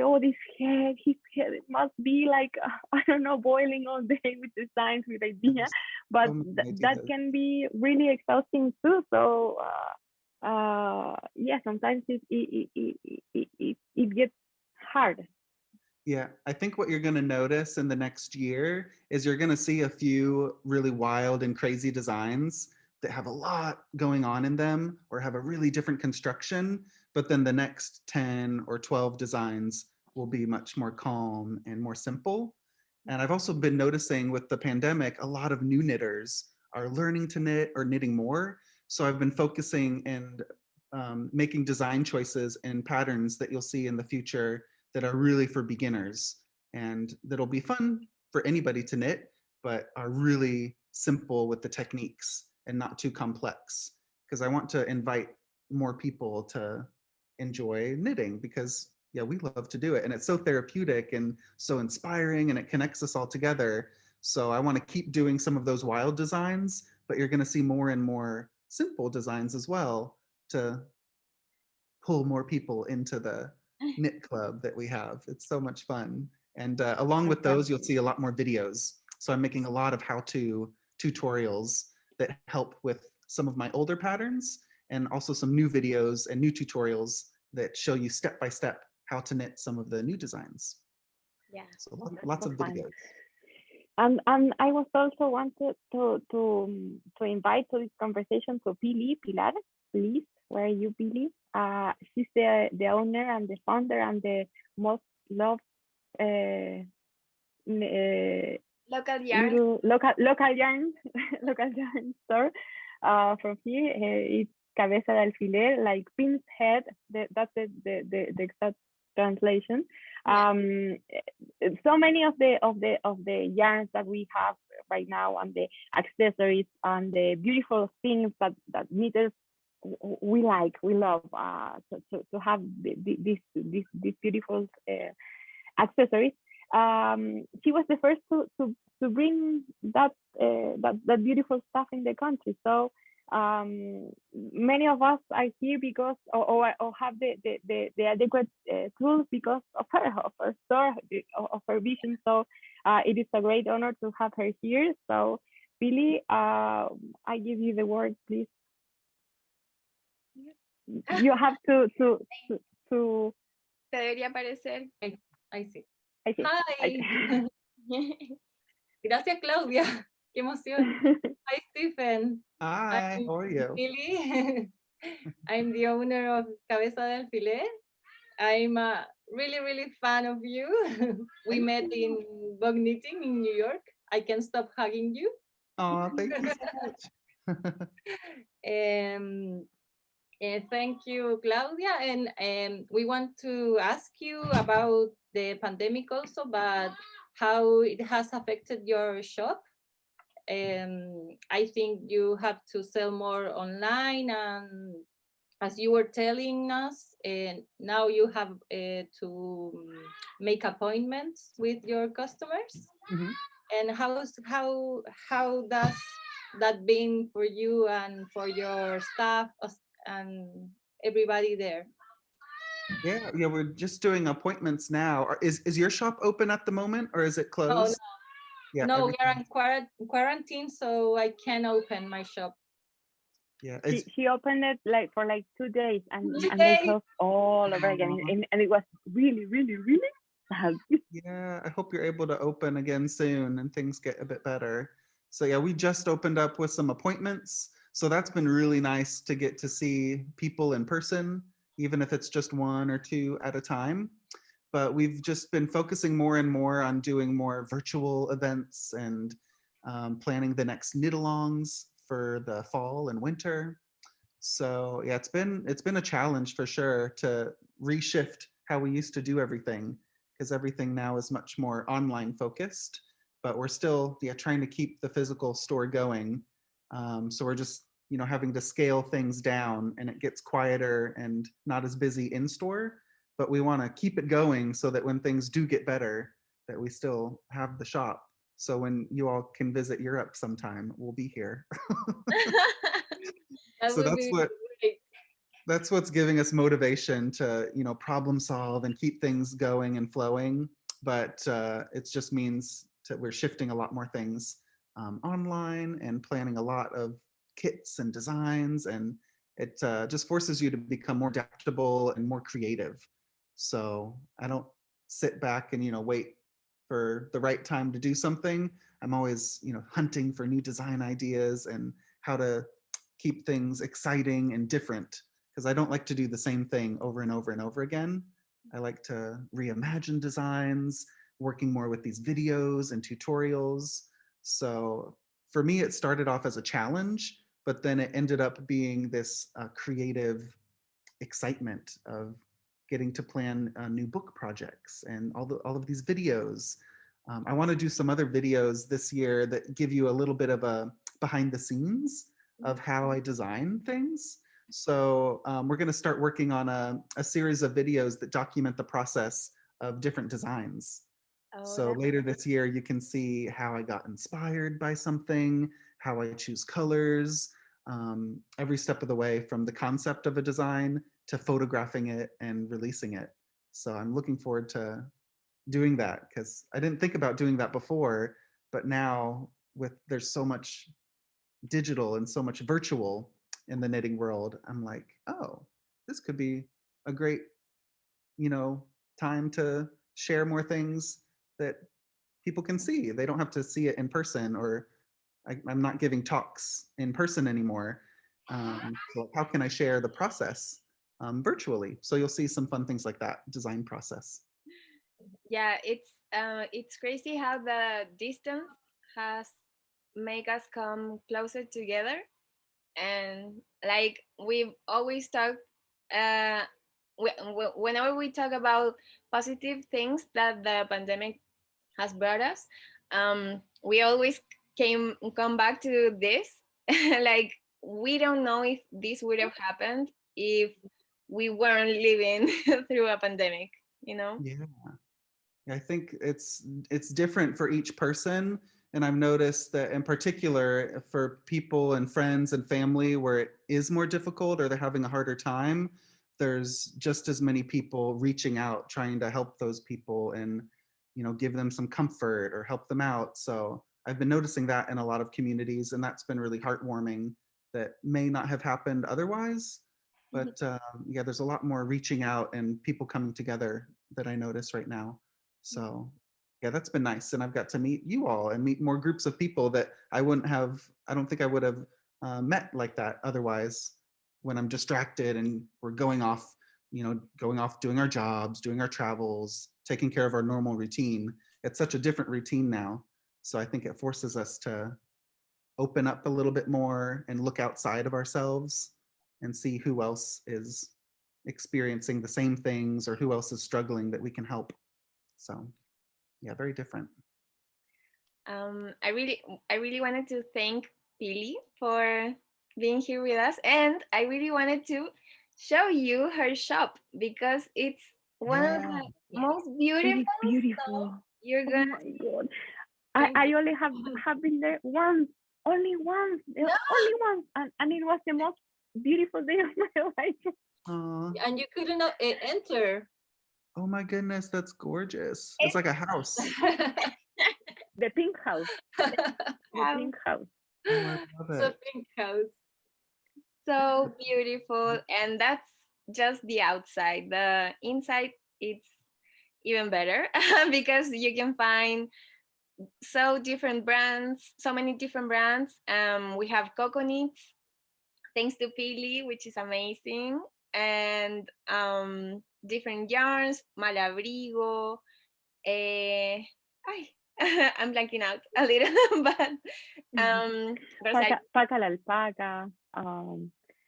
Speaker 2: oh, his head, it must be like, I don't know, boiling all day with designs, with ideas, but that can be really exhausting too. So yeah, sometimes it gets hard.
Speaker 7: Yeah, I think what you're going to notice in the next year is you're going to see a few really wild and crazy designs that have a lot going on in them or have a really different construction, but then the next 10 or 12 designs will be much more calm and more simple. And I've also been noticing with the pandemic, a lot of new knitters are learning to knit or knitting more. So I've been focusing and making design choices and patterns that you'll see in the future that are really for beginners and that'll be fun for anybody to knit, but are really simple with the techniques and not too complex. Because I want to invite more people to enjoy knitting, because yeah, we love to do it, and it's so therapeutic and so inspiring, and it connects us all together. So I want to keep doing some of those wild designs, but you're going to see more and more simple designs as well to pull more people into the knit club that we have. It's so much fun. And along with those, you'll see a lot more videos. So I'm making a lot of how-to tutorials that help with some of my older patterns, and also some new videos and new tutorials that show you step-by-step how to knit some of the new designs.
Speaker 1: Yeah.
Speaker 7: So lots of videos.
Speaker 2: And I was also wanted to invite to this conversation to Pilar, please. Where are you, Billy? She's the owner and the founder and the most loved
Speaker 1: Local yarn.
Speaker 2: Local yarn store from here. It's cabeza de alfiler, like pin's head. That's the exact translation. So many of the yarns that we have right now, and the accessories and the beautiful things that knitters we love to have these beautiful accessories. She was the first to bring that beautiful stuff in the country. So many of us are here because or have the adequate tools because of her store, of her vision. So it is a great honor to have her here. So Billy, I give you the word, please. You have to
Speaker 1: Te debería aparecer.
Speaker 3: Ahí sí.
Speaker 2: I see.
Speaker 3: Hi. Gracias, Claudia. Qué emoción. Hi, Stephen.
Speaker 7: Hi, how are you?
Speaker 3: Billy. I'm the owner of Cabeza de Alfiler. I'm a really fan of you. We met in bug knitting in New York. I can't stop hugging you.
Speaker 7: Oh, thank you so much.
Speaker 3: Thank you, Claudia. And we want to ask you about the pandemic also, but how it has affected your shop. I think you have to sell more online, and as you were telling us, and now you have to make appointments with your customers.
Speaker 7: Mm-hmm.
Speaker 3: And how does that been for you and for your staff and everybody there?
Speaker 7: Yeah, we're just doing appointments now. Is your shop open at the moment, or is it closed? Yeah,
Speaker 3: no, we are in quarantine, so I can't open my shop.
Speaker 7: Yeah,
Speaker 2: she opened it for 2 days, and they closed all over again, and it was really sad.
Speaker 7: Yeah, I hope you're able to open again soon and things get a bit better. So yeah, we just opened up with some appointments. So that's been really nice to get to see people in person, even if it's just 1 or 2 at a time. But we've just been focusing more and more on doing more virtual events and planning the next knit-alongs for the fall and winter. So yeah, it's been a challenge for sure to reshift how we used to do everything, because everything now is much more online focused, but we're still trying to keep the physical store going. So we're just having to scale things down, and it gets quieter and not as busy in store, but we want to keep it going so that when things do get better, that we still have the shop. So when you all can visit Europe sometime, we'll be here.
Speaker 3: That
Speaker 7: So
Speaker 3: would be great.
Speaker 7: that's what's giving us motivation to problem solve and keep things going and flowing. But it just means that we're shifting a lot more things online and planning a lot of kits and designs, and it just forces you to become more adaptable and more creative. So I don't sit back and wait for the right time to do something. I'm always hunting for new design ideas and how to keep things exciting and different, because I don't like to do the same thing over and over and over again. I like to reimagine designs, working more with these videos and tutorials. So for me, it started off as a challenge, but then it ended up being this creative excitement of getting to plan new book projects and all of these videos. I want to do some other videos this year that give you a little bit of a behind the scenes of how I design things. So we're going to start working on a series of videos that document the process of different designs. So later this year, you can see how I got inspired by something, how I choose colors, every step of the way from the concept of a design to photographing it and releasing it. So I'm looking forward to doing that, because I didn't think about doing that before, but now there's so much digital and so much virtual in the knitting world, I'm like, oh, this could be a great, time to share more things that people can see. They don't have to see it in person, or I'm not giving talks in person anymore. So how can I share the process virtually? So you'll see some fun things like that, design process.
Speaker 1: Yeah, it's crazy how the distance has make us come closer together. And like we've always talked, whenever we talk about positive things that the pandemic has brought us, we always come back to this. Like we don't know if this would have happened if we weren't living through a pandemic,
Speaker 7: Yeah. I think it's different for each person, and I've noticed that in particular for people and friends and family where it is more difficult or they're having a harder time, there's just as many people reaching out trying to help those people and give them some comfort or help them out. So I've been noticing that in a lot of communities, and that's been really heartwarming. That may not have happened otherwise, but yeah, there's a lot more reaching out and people coming together that I notice right now. So yeah, that's been nice. And I've got to meet you all and meet more groups of people that I don't think I would have met like that otherwise, when I'm distracted and we're going off doing our jobs, doing our travels, taking care of our normal routine. It's such a different routine now. So I think it forces us to open up a little bit more and look outside of ourselves and see who else is experiencing the same things or who else is struggling that we can help. So yeah, very different.
Speaker 1: I really wanted to thank Pili for being here with us, and I really wanted to show you her shop because it's one of the most beautiful.
Speaker 2: It's beautiful.
Speaker 1: So you're
Speaker 2: Oh
Speaker 1: gonna.
Speaker 2: my god! I only have been there once, only once, only once, and it was the most beautiful day of my life.
Speaker 3: And you couldn't enter.
Speaker 7: Oh my goodness, that's gorgeous. It's like a house.
Speaker 2: The pink house. The pink house.
Speaker 7: Oh, I love
Speaker 3: So
Speaker 7: it.
Speaker 3: pink house.
Speaker 1: So beautiful, and that's just the outside. The inside, it's even better because you can find so many different brands. We have coconuts, thanks to Pili, which is amazing. and different yarns, malabrigo. I'm blanking out a little, but there's like
Speaker 2: Paca la alpaca.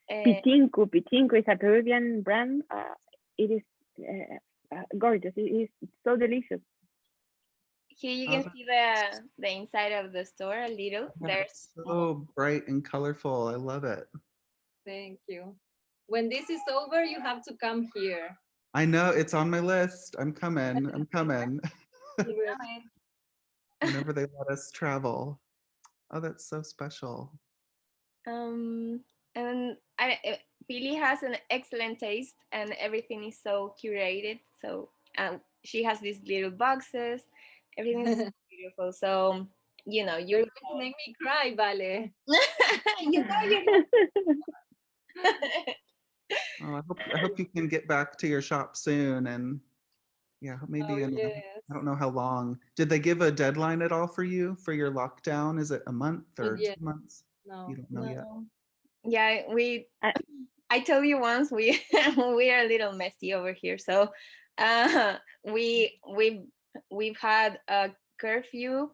Speaker 1: eh,
Speaker 2: Pichinko. Pichinko is a Peruvian brand. It is gorgeous. It is so delicious.
Speaker 1: here you
Speaker 7: Oh,
Speaker 1: can see the inside of the store a little.
Speaker 7: yeah,
Speaker 1: There's
Speaker 7: it's so bright and colorful. I love it.
Speaker 3: Thank you. When this is over, you have to come here.
Speaker 7: I know it's on my list. I'm coming. I'm coming. Whenever they let us travel. Oh, that's so special.
Speaker 1: And Pili has an excellent taste, and everything is so curated. So she has these little boxes. Everything is so beautiful. So you know,
Speaker 3: You're going to make me cry, Vale.
Speaker 1: you know.
Speaker 7: Oh, I hope you can get back to your shop soon, and yeah, maybe in
Speaker 3: Yes.
Speaker 7: I don't know how long. Did they give a deadline at all for you for your lockdown? Is it a month or
Speaker 3: Yes.
Speaker 7: 2 months?
Speaker 3: No.
Speaker 7: You don't know yet.
Speaker 1: Yeah, I told you once we we are a little messy over here. So we've had a curfew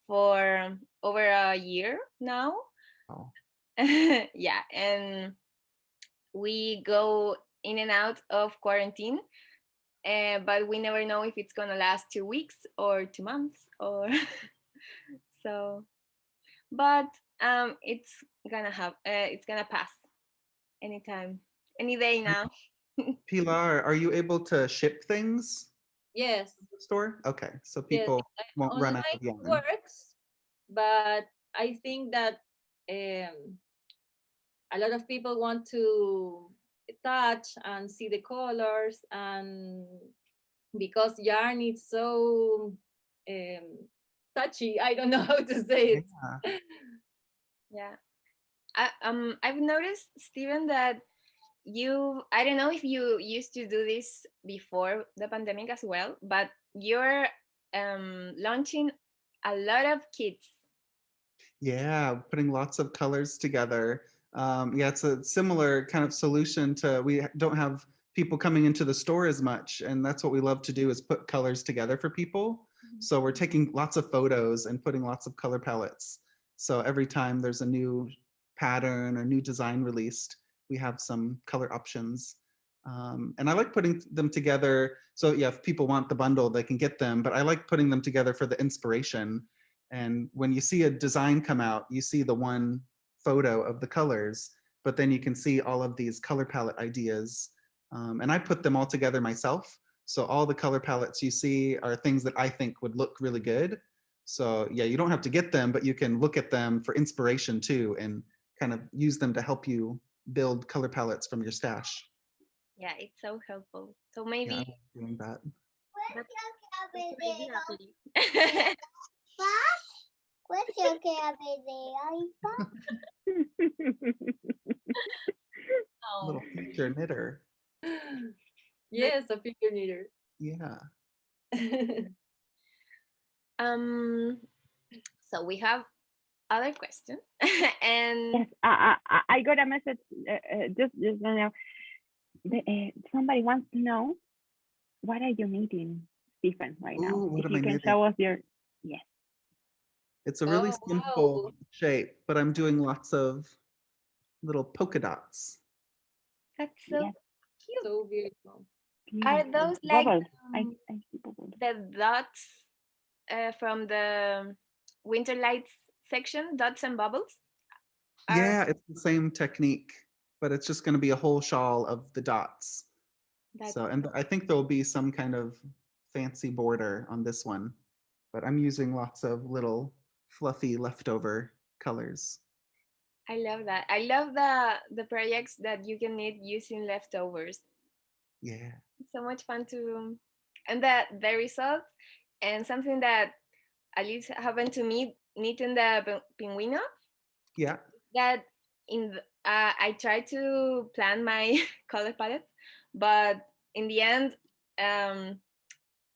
Speaker 1: for over a year now.
Speaker 7: Oh.
Speaker 1: Yeah, and we go in and out of quarantine, but we never know if it's gonna last 2 weeks or 2 months or so. But it's gonna pass anytime, any day now.
Speaker 7: Pilar, are you able to ship things
Speaker 3: Yes.
Speaker 7: to the store? Okay, so
Speaker 3: Yes.
Speaker 7: people won't run out of
Speaker 3: Online
Speaker 7: yarn.
Speaker 3: works, but I think that a lot of people want to touch and see the colors, and because yarn is so touchy, I don't know how to say it.
Speaker 7: Yeah.
Speaker 1: Yeah, I've noticed, Steven, that I don't know if you used to do this before the pandemic as well, but you're launching a lot of kits.
Speaker 7: Yeah, putting lots of colors together. Yeah, it's a similar kind of solution to we don't have people coming into the store as much, and that's what we love to do is put colors together for people. So we're taking lots of photos and putting lots of color palettes. So every time there's a new pattern or new design released, we have some color options. And I like putting them together. So yeah, if people want the bundle, they can get them, but I like putting them together for the inspiration. And when you see a design come out, you see the one photo of the colors, but then you can see all of these color palette ideas. And I put them all together myself. So all the color palettes you see are things that I think would look really good. So yeah, you don't have to get them, but you can look at them for inspiration too, and kind of use them to help you build color palettes from your stash.
Speaker 1: Yeah, it's so helpful. So
Speaker 7: Yeah,
Speaker 1: maybe
Speaker 7: I like doing that. Little future knitter.
Speaker 3: Yes, a figure knitter.
Speaker 7: Yeah.
Speaker 1: So we have other questions, and
Speaker 2: Yes, I got a message just now. Somebody wants to know, what are you knitting, Stephen, right now?
Speaker 7: Ooh, what
Speaker 2: If
Speaker 7: am
Speaker 2: you
Speaker 7: I
Speaker 2: can
Speaker 7: knitting?
Speaker 2: show us your, yes.
Speaker 7: It's a really
Speaker 3: Oh,
Speaker 7: simple
Speaker 3: wow.
Speaker 7: shape, but I'm doing lots of little polka dots.
Speaker 1: that's so
Speaker 2: Yes.
Speaker 1: cute.
Speaker 3: So beautiful.
Speaker 1: Are
Speaker 2: Beautiful.
Speaker 1: those like
Speaker 2: Bubbles. I see bubbles.
Speaker 1: the dots from the Winter Lights section, dots and bubbles?
Speaker 7: Yeah, it's the same technique, but it's just going to be a whole shawl of the dots. So, and I think there'll be some kind of fancy border on this one, but I'm using lots of little fluffy leftover colors.
Speaker 1: I love that. I love the projects that you can knit using leftovers.
Speaker 7: Yeah.
Speaker 1: It's so much fun to, and the result, and something that at least happened to me knitting the pingüino.
Speaker 7: Yeah.
Speaker 1: That I tried to plan my color palette, but in the end,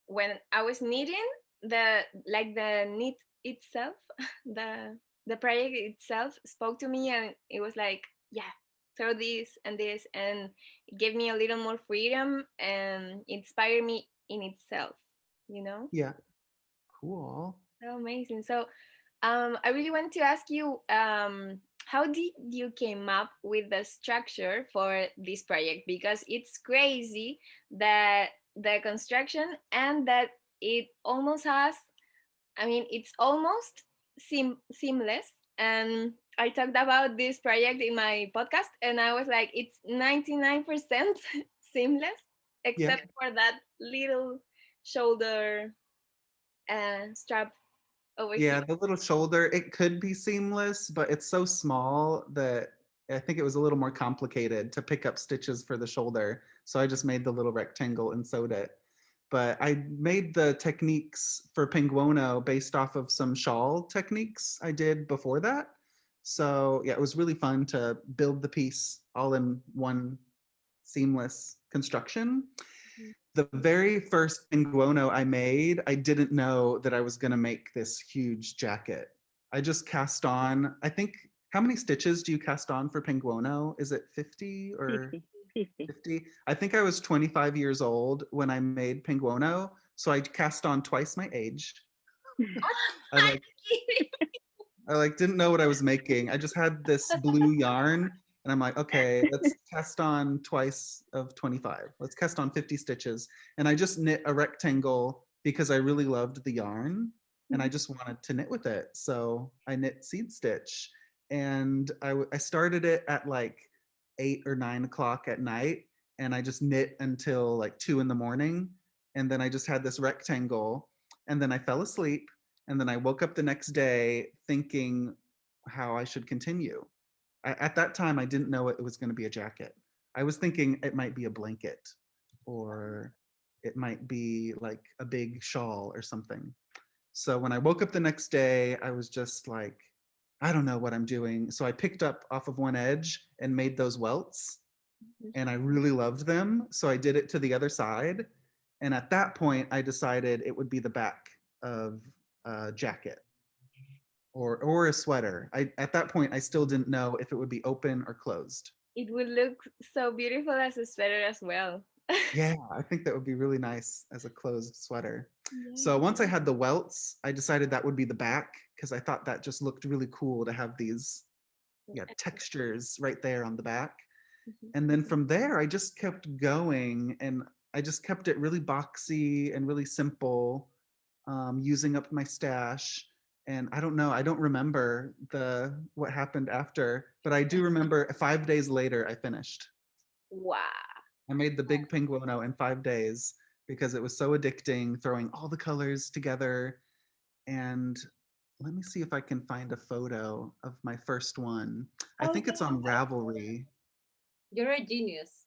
Speaker 1: when I was knitting, the knit itself, the project itself spoke to me, and it was like, yeah, throw this and this, and it gave me a little more freedom and inspired me in itself, you know.
Speaker 7: Yeah. Cool.
Speaker 1: So amazing. So I really want to ask you, how did you came up with the structure for this project? Because it's crazy that the construction and that it almost has, I mean, it's almost seamless. And I talked about this project in my podcast, and I was like, it's 99% seamless, except for that little shoulder strap over
Speaker 7: Yeah,
Speaker 1: here.
Speaker 7: the little shoulder, it could be seamless, but it's so small that I think it was a little more complicated to pick up stitches for the shoulder. So I just made the little rectangle and sewed it. But I made the techniques for Pinguono based off of some shawl techniques I did before that. So yeah, it was really fun to build the piece all in one seamless construction. The very first Pinguono I made, I didn't know that I was going to make this huge jacket. I just cast on, I think, how many stitches do you cast on for Pinguono? Is it 50 or 50? I think I was 25 years old when I made Pinguono, so I cast on twice my age. I like didn't know what I was making. I just had this blue yarn, and I'm like, okay, let's cast on twice of 25. Let's cast on 50 stitches. And I just knit a rectangle because I really loved the yarn and I just wanted to knit with it. So I knit seed stitch, and I started it at like 8 or 9 o'clock at night, and I just knit until like 2 in the morning. And then I just had this rectangle, and then I fell asleep. And then I woke up the next day thinking how I should continue. At that time, I didn't know it was going to be a jacket. I was thinking it might be a blanket, or it might be like a big shawl or something. So when I woke up the next day, I was just like, I don't know what I'm doing. So I picked up off of one edge and made those welts, and I really loved them. So I did it to the other side. And at that point, I decided it would be the back of a jacket or a sweater. At that point, I still didn't know if it would be open or closed.
Speaker 1: It would look so beautiful as a sweater as well.
Speaker 7: Yeah, I think that would be really nice as a closed sweater. So once I had the welts, I decided that would be the back, because I thought that just looked really cool to have these textures right there on the back. And then from there, I just kept going, and I just kept it really boxy and really simple, using up my stash. And I don't know, I don't remember what happened after, but I do remember 5 days later, I finished.
Speaker 1: Wow.
Speaker 7: I made the big Pinguono in 5 days because it was so addicting, throwing all the colors together. And let me see if I can find a photo of my first one. I think it's on Ravelry.
Speaker 3: You're a genius.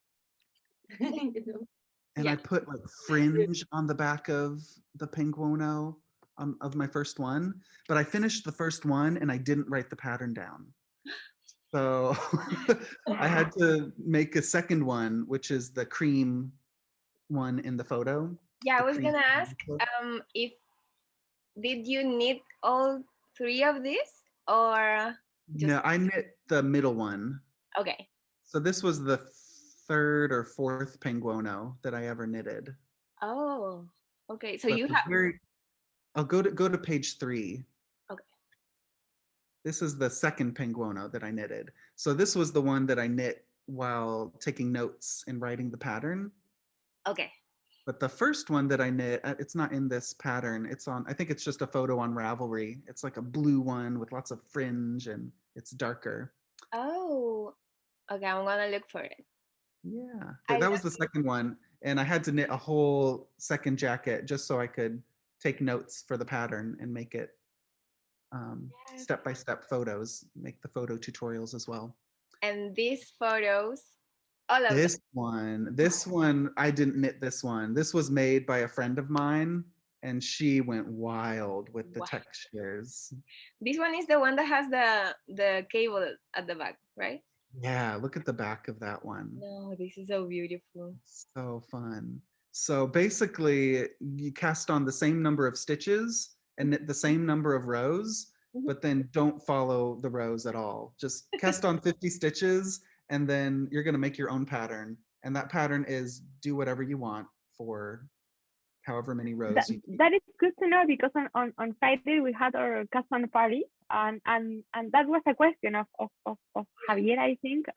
Speaker 7: And I put like fringe on the back of the Pinguono of my first one. But I finished the first one and I didn't write the pattern down. So I had to make a second one, which is the cream one in the photo.
Speaker 1: Yeah, I was gonna ask, if did you knit all 3 of these, or just...
Speaker 7: No, I knit the middle one.
Speaker 1: Okay.
Speaker 7: So this was the 3rd or 4th Pinguono that I ever knitted.
Speaker 1: Oh, okay. So
Speaker 7: But
Speaker 1: you have...
Speaker 7: I'll go to page 3.
Speaker 1: Okay.
Speaker 7: This is the second Pinguono that I knitted. So this was the one that I knit while taking notes and writing the pattern.
Speaker 1: Okay.
Speaker 7: But the first one that I knit, it's not in this pattern. It's on, I think it's just a photo on Ravelry. It's like a blue one with lots of fringe and it's darker.
Speaker 1: Oh, okay. I'm gonna look for it.
Speaker 7: Yeah, that was the second one. And I had to knit a whole second jacket just so I could take notes for the pattern and make it step-by-step photos, make the photo tutorials as well.
Speaker 1: And these photos, all of
Speaker 7: this one, I didn't knit this one. This was made by a friend of mine, and she went wild with the textures.
Speaker 1: This one is the one that has the cable at the back, right?
Speaker 7: Yeah, look at the back of that one.
Speaker 1: No, this is so beautiful.
Speaker 7: So fun. So basically, you cast on the same number of stitches and knit the same number of rows, but then don't follow the rows at all. Just cast on 50 stitches and then you're going to make your own pattern, and that pattern is do whatever you want for however many rows
Speaker 2: That,
Speaker 7: you keep.
Speaker 2: that is good to know, because on Friday we had our custom party, and that was a question of Javier, I think.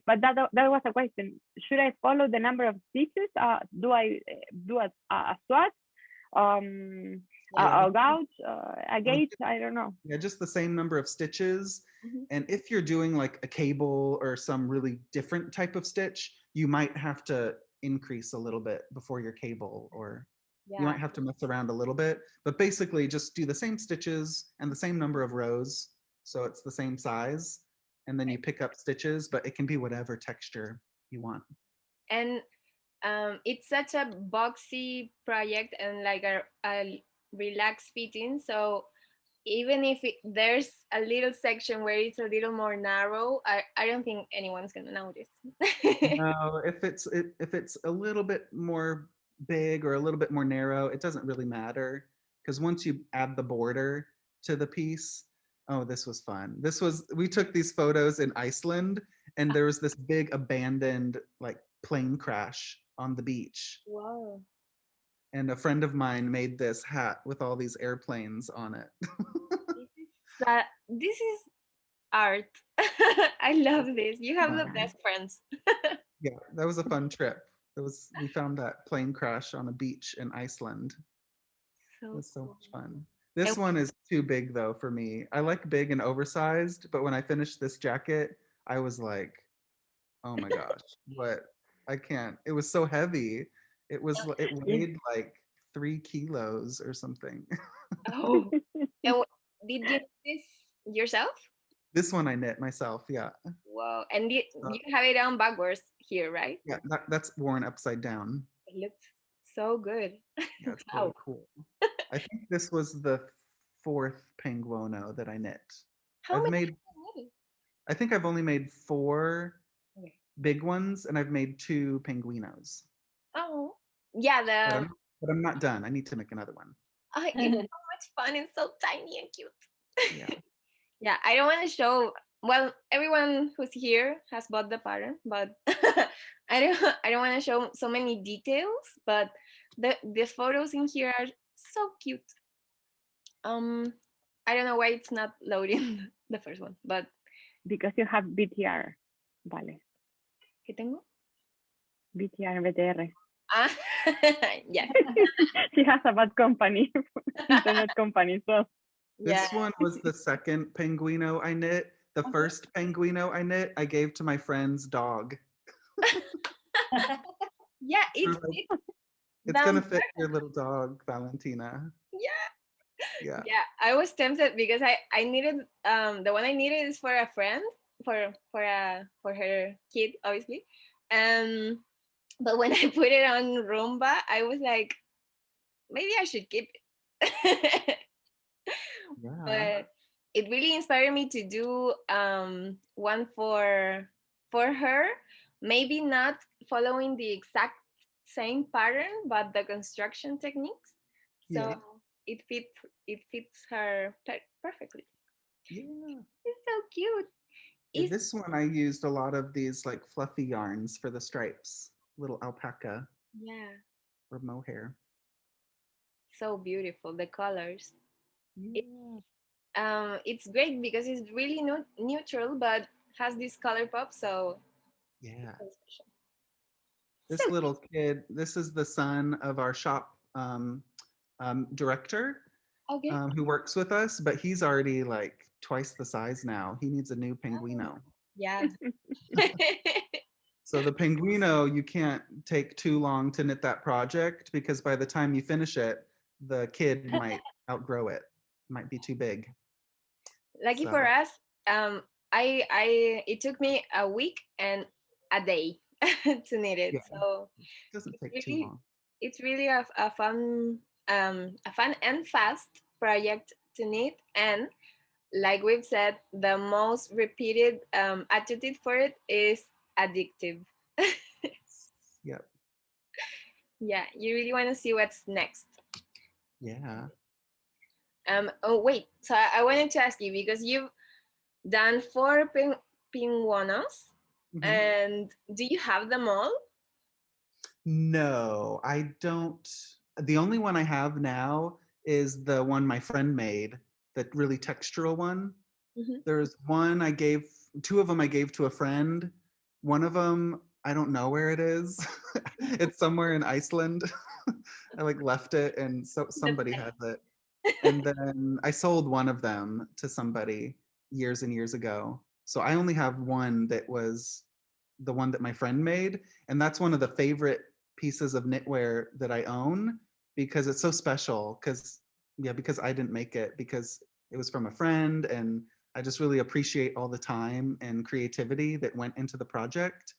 Speaker 2: But that was a question. Should I follow the number of stitches? Do I do a swatch? A gouge, a gauge? I don't know.
Speaker 7: Yeah, just the same number of stitches.
Speaker 1: Mhm.
Speaker 7: And if you're doing like a cable or some really different type of stitch, you might have to increase a little bit before your cable, or you
Speaker 1: Yeah.
Speaker 7: might have to mess around a little bit. But basically, just do the same stitches and the same number of rows, so it's the same size. And then you pick up stitches, but it can be whatever texture you want.
Speaker 1: And it's such a boxy project and like a relaxed fitting. So even if there's a little section where it's a little more narrow, I don't think anyone's gonna notice.
Speaker 7: No, if it's a little bit more big or a little bit more narrow, it doesn't really matter, because once you add the border to the piece, oh, this was fun. We took these photos in Iceland, and there was this big abandoned like plane crash on the beach,
Speaker 1: Wow.
Speaker 7: and a friend of mine made this hat with all these airplanes on it.
Speaker 1: This is art. I love this. You have the best friends.
Speaker 7: Yeah, that was a fun trip. We found that plane crash on a beach in Iceland. It
Speaker 1: So
Speaker 7: was so
Speaker 1: cool.
Speaker 7: much fun. This one is too big though for me. I like big and oversized, but when I finished this jacket, I was like, oh my gosh, what? I can't. It was so heavy. It weighed like 3 kilos or something.
Speaker 1: Oh, and did you do this yourself?
Speaker 7: This one I knit myself, yeah.
Speaker 1: Wow. And you have it on backwards here, right?
Speaker 7: Yeah, that's worn upside down.
Speaker 1: It looks so good.
Speaker 7: Yeah, it's
Speaker 1: Wow.
Speaker 7: really cool. I think this was the 4th penguino that I knit.
Speaker 1: How
Speaker 7: I've
Speaker 1: many?
Speaker 7: made, I think I've only made 4
Speaker 1: Okay.
Speaker 7: big ones, and I've made 2 penguinos.
Speaker 1: Oh, yeah.
Speaker 7: But I'm not done. I need to make another one.
Speaker 1: It's so much fun. It's so tiny and cute.
Speaker 7: Yeah.
Speaker 1: Yeah, I don't want to show. Well, everyone who's here has bought the pattern, but I don't want to show so many details. But the photos in here are so cute. I don't know why it's not loading the first one, but
Speaker 2: Because you have BTR, vale.
Speaker 1: ¿qué tengo?
Speaker 2: BTR, BTR.
Speaker 1: Ah, yes.
Speaker 2: She has a bad company, internet company, so.
Speaker 7: This
Speaker 1: Yeah.
Speaker 7: one was the 2nd penguino I knit. The first penguino I knit, I gave to my friend's dog.
Speaker 1: Yeah,
Speaker 7: It's
Speaker 1: down
Speaker 7: gonna fit your little dog, Valentina.
Speaker 1: Yeah.
Speaker 7: Yeah.
Speaker 1: Yeah, I was tempted because I needed the one I needed is for a friend for her kid, obviously. But when I put it on Roomba, I was like, maybe I should keep it.
Speaker 7: Yeah.
Speaker 1: But it really inspired me to do one for her, maybe not following the exact same pattern, but the construction techniques. So
Speaker 7: Yeah.
Speaker 1: it fits her perfectly.
Speaker 7: Yeah.
Speaker 1: It's so cute.
Speaker 7: Yeah, this one I used a lot of these like fluffy yarns for the stripes, little alpaca
Speaker 1: Yeah,
Speaker 7: or mohair.
Speaker 1: so beautiful, the colors.
Speaker 7: Yeah.
Speaker 1: It's great because it's really neutral, but has this color pop. So
Speaker 7: Yeah.
Speaker 1: so special.
Speaker 7: This
Speaker 1: So
Speaker 7: little kid, this is the son of our shop director
Speaker 1: okay.
Speaker 7: who works with us, but he's already like twice the size now. He needs a new penguino.
Speaker 1: Yeah.
Speaker 7: So the penguino, you can't take too long to knit that project, because by the time you finish it, the kid might outgrow it. Might be too big.
Speaker 1: Lucky for us, it took me a week and a day to knit it.
Speaker 7: Yeah.
Speaker 1: So
Speaker 7: It doesn't take too
Speaker 1: really,
Speaker 7: long.
Speaker 1: it's really a fun and fast project to knit. And like we've said, the most repeated adjective for it is addictive.
Speaker 7: Yep.
Speaker 1: Yeah, you really want to see what's next.
Speaker 7: Yeah.
Speaker 1: Oh wait, so I wanted to ask you, because you've done 4 penguinos. And do you have them all?
Speaker 7: No, I don't. The only one I have now is the one my friend made, that really textural one. There's one I gave, two of them I gave to a friend. One of them, I don't know where it is. It's somewhere in Iceland. I like left it and so somebody has it. And then I sold one of them to somebody years and years ago. So I only have one that was the one that my friend made. And that's one of the favorite pieces of knitwear that I own because it's so special. Because I didn't make it, because it was from a friend, and I just really appreciate all the time and creativity that went into the project.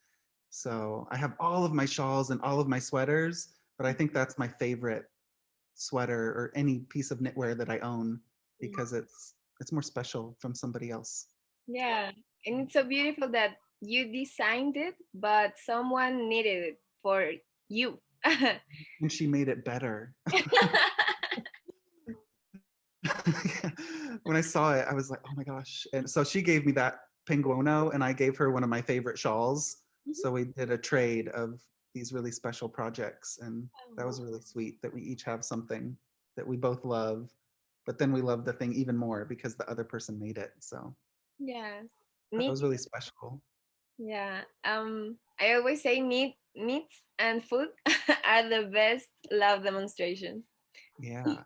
Speaker 7: So I have all of my shawls and all of my sweaters, but I think that's my favorite sweater or any piece of knitwear that I own because it's more special from somebody else.
Speaker 1: Yeah, and it's so beautiful that you designed it, but someone needed it for you.
Speaker 7: And she made it better. When I saw it, I was like, oh my gosh. And so she gave me that penguono and I gave her one of my favorite shawls. So we did a trade of these really special projects. And that was really sweet that we each have something that we both love, but then we love the thing even more because the other person made it. So
Speaker 1: Yes,
Speaker 7: that was
Speaker 1: knitting.
Speaker 7: really special.
Speaker 1: Yeah. I always say meats and food are the best love demonstrations.
Speaker 7: Yeah.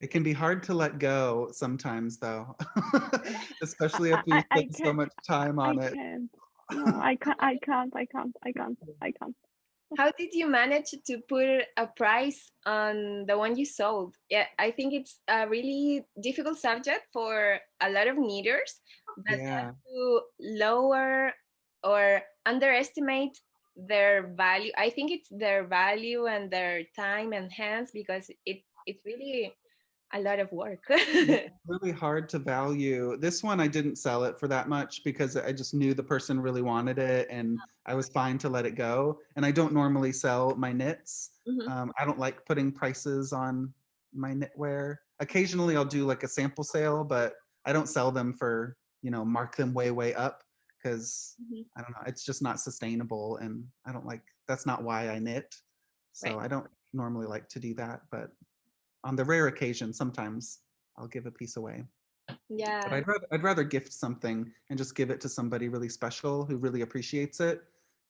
Speaker 7: It can be hard to let go sometimes though, especially if we
Speaker 2: I
Speaker 7: spend so
Speaker 2: can't.
Speaker 7: much time
Speaker 2: I
Speaker 7: on it.
Speaker 2: can't. No, I can't. I can't. I can't. I can't. I can't.
Speaker 1: How did you manage to put a price on the one you sold? Yeah, I think it's a really difficult subject for a lot of knitters that
Speaker 7: Yeah.
Speaker 1: tend to lower or underestimate their value. I think it's their value and their time and hands because it's really a lot of work.
Speaker 7: Yeah, it's really hard to value. This one, I didn't sell it for that much because I just knew the person really wanted it and I was fine to let it go. And I don't normally sell my knits. I don't like putting prices on my knitwear. Occasionally I'll do like a sample sale, but I don't sell them for, mark them way, way up because I don't know, it's just not sustainable. And I don't like, that's not why I knit. So
Speaker 1: Right.
Speaker 7: I don't normally like to do that, but on the rare occasion, sometimes I'll give a piece away. But
Speaker 1: Yeah.
Speaker 7: I'd rather gift something and just give it to somebody really special who really appreciates it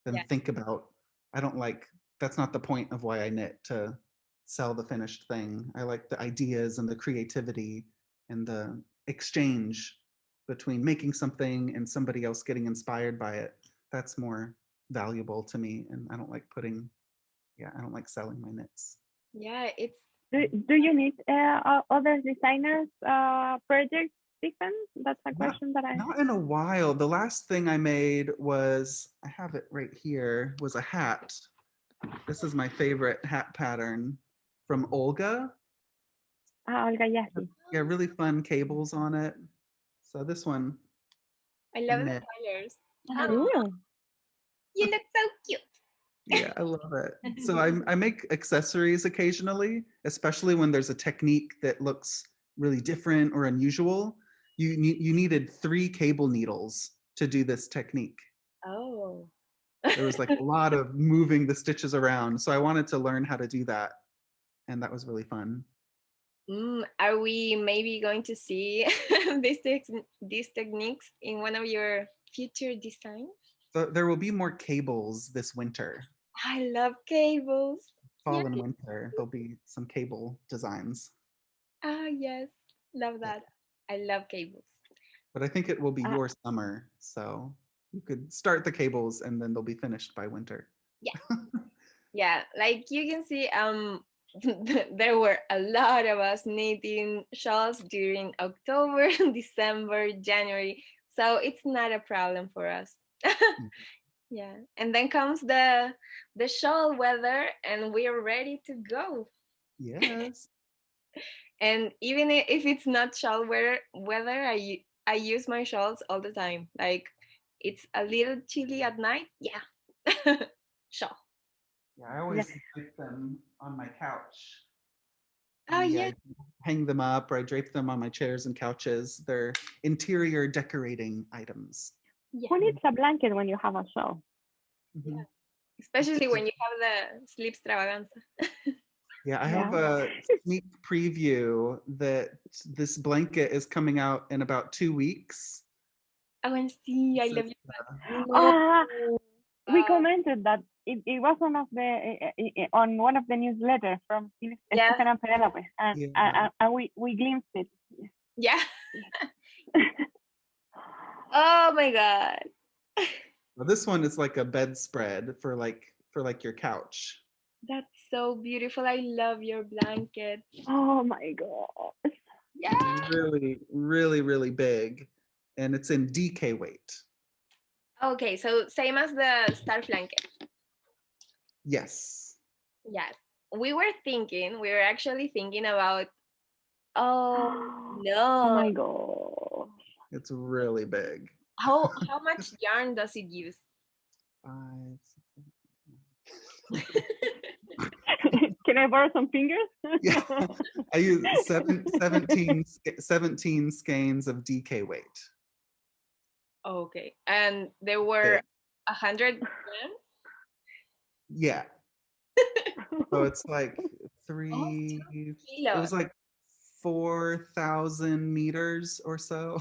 Speaker 7: than
Speaker 1: Yeah.
Speaker 7: think about. I don't like, that's not the point of why I knit, to sell the finished thing. I like the ideas and the creativity and the exchange between making something and somebody else getting inspired by it. That's more valuable to me. And I don't like I don't like selling my knits.
Speaker 1: Yeah, it's
Speaker 2: Do you need other designers projects, Stephen? That's a question that I.
Speaker 7: Not in a while. The last thing I made was, I have it right here, was a hat. This is my favorite hat pattern from Olga.
Speaker 2: Olga, yes.
Speaker 7: Yeah, really fun cables on it. So this one,
Speaker 1: I love the
Speaker 7: knit.
Speaker 1: colors.
Speaker 2: Ooh.
Speaker 1: You look so cute.
Speaker 7: Yeah, I love it. So I make accessories occasionally, especially when there's a technique that looks really different or unusual. You needed 3 cable needles to do this technique.
Speaker 1: Oh.
Speaker 7: There was like a lot of moving the stitches around. So I wanted to learn how to do that. And that was really fun.
Speaker 1: Are we maybe going to see these techniques in one of your future designs?
Speaker 7: So there will be more cables this winter.
Speaker 1: I love cables.
Speaker 7: Fall and winter, there'll be some cable designs.
Speaker 1: Ah, yes. Love that. I love cables.
Speaker 7: But I think it will be your summer. So you could start the cables and then they'll be finished by winter.
Speaker 1: Yeah. Yeah. Like you can see, there were a lot of us knitting shawls during October, December, January. So it's not a problem for us. Yeah. And then comes the shawl weather and we're ready to go.
Speaker 7: Yes.
Speaker 1: And even if it's not shawl weather, I use my shawls all the time. Like it's a little chilly at night. Yeah. Shawl.
Speaker 7: Yeah, I always drape them on my couch.
Speaker 1: Oh, yeah.
Speaker 7: I hang them up or I drape them on my chairs and couches. They're interior decorating items.
Speaker 2: Who needs a blanket when you have a show?
Speaker 7: Mhm.
Speaker 1: Especially when you have the sleep extravaganza.
Speaker 7: Yeah, I have a sneak preview that this blanket is coming out in about 2 weeks.
Speaker 1: I want to see. I
Speaker 7: This
Speaker 1: love
Speaker 7: is,
Speaker 1: you.
Speaker 2: We commented that it was one of the on one of the newsletters from
Speaker 1: Yeah.
Speaker 2: Stephen and Penelope, and
Speaker 7: Yeah.
Speaker 2: we glimpsed it.
Speaker 1: Yeah. Oh my God.
Speaker 7: Well, this one is like a bedspread for your couch.
Speaker 1: That's so beautiful. I love your blanket.
Speaker 2: Oh my God.
Speaker 1: Yeah.
Speaker 7: Really, really, really big, and it's in DK weight.
Speaker 1: Okay, so same as the star blanket.
Speaker 7: Yes.
Speaker 1: Yes. We were actually thinking about, oh
Speaker 2: Oh
Speaker 1: no.
Speaker 2: my God.
Speaker 7: It's really big.
Speaker 1: How much yarn does it use?
Speaker 7: 5,
Speaker 2: Can I borrow some fingers?
Speaker 7: Yeah, I use 17 skeins of DK weight.
Speaker 1: Okay, and there were 100 grams?
Speaker 7: Yeah. So it's like three, it was like 4,000 meters or so.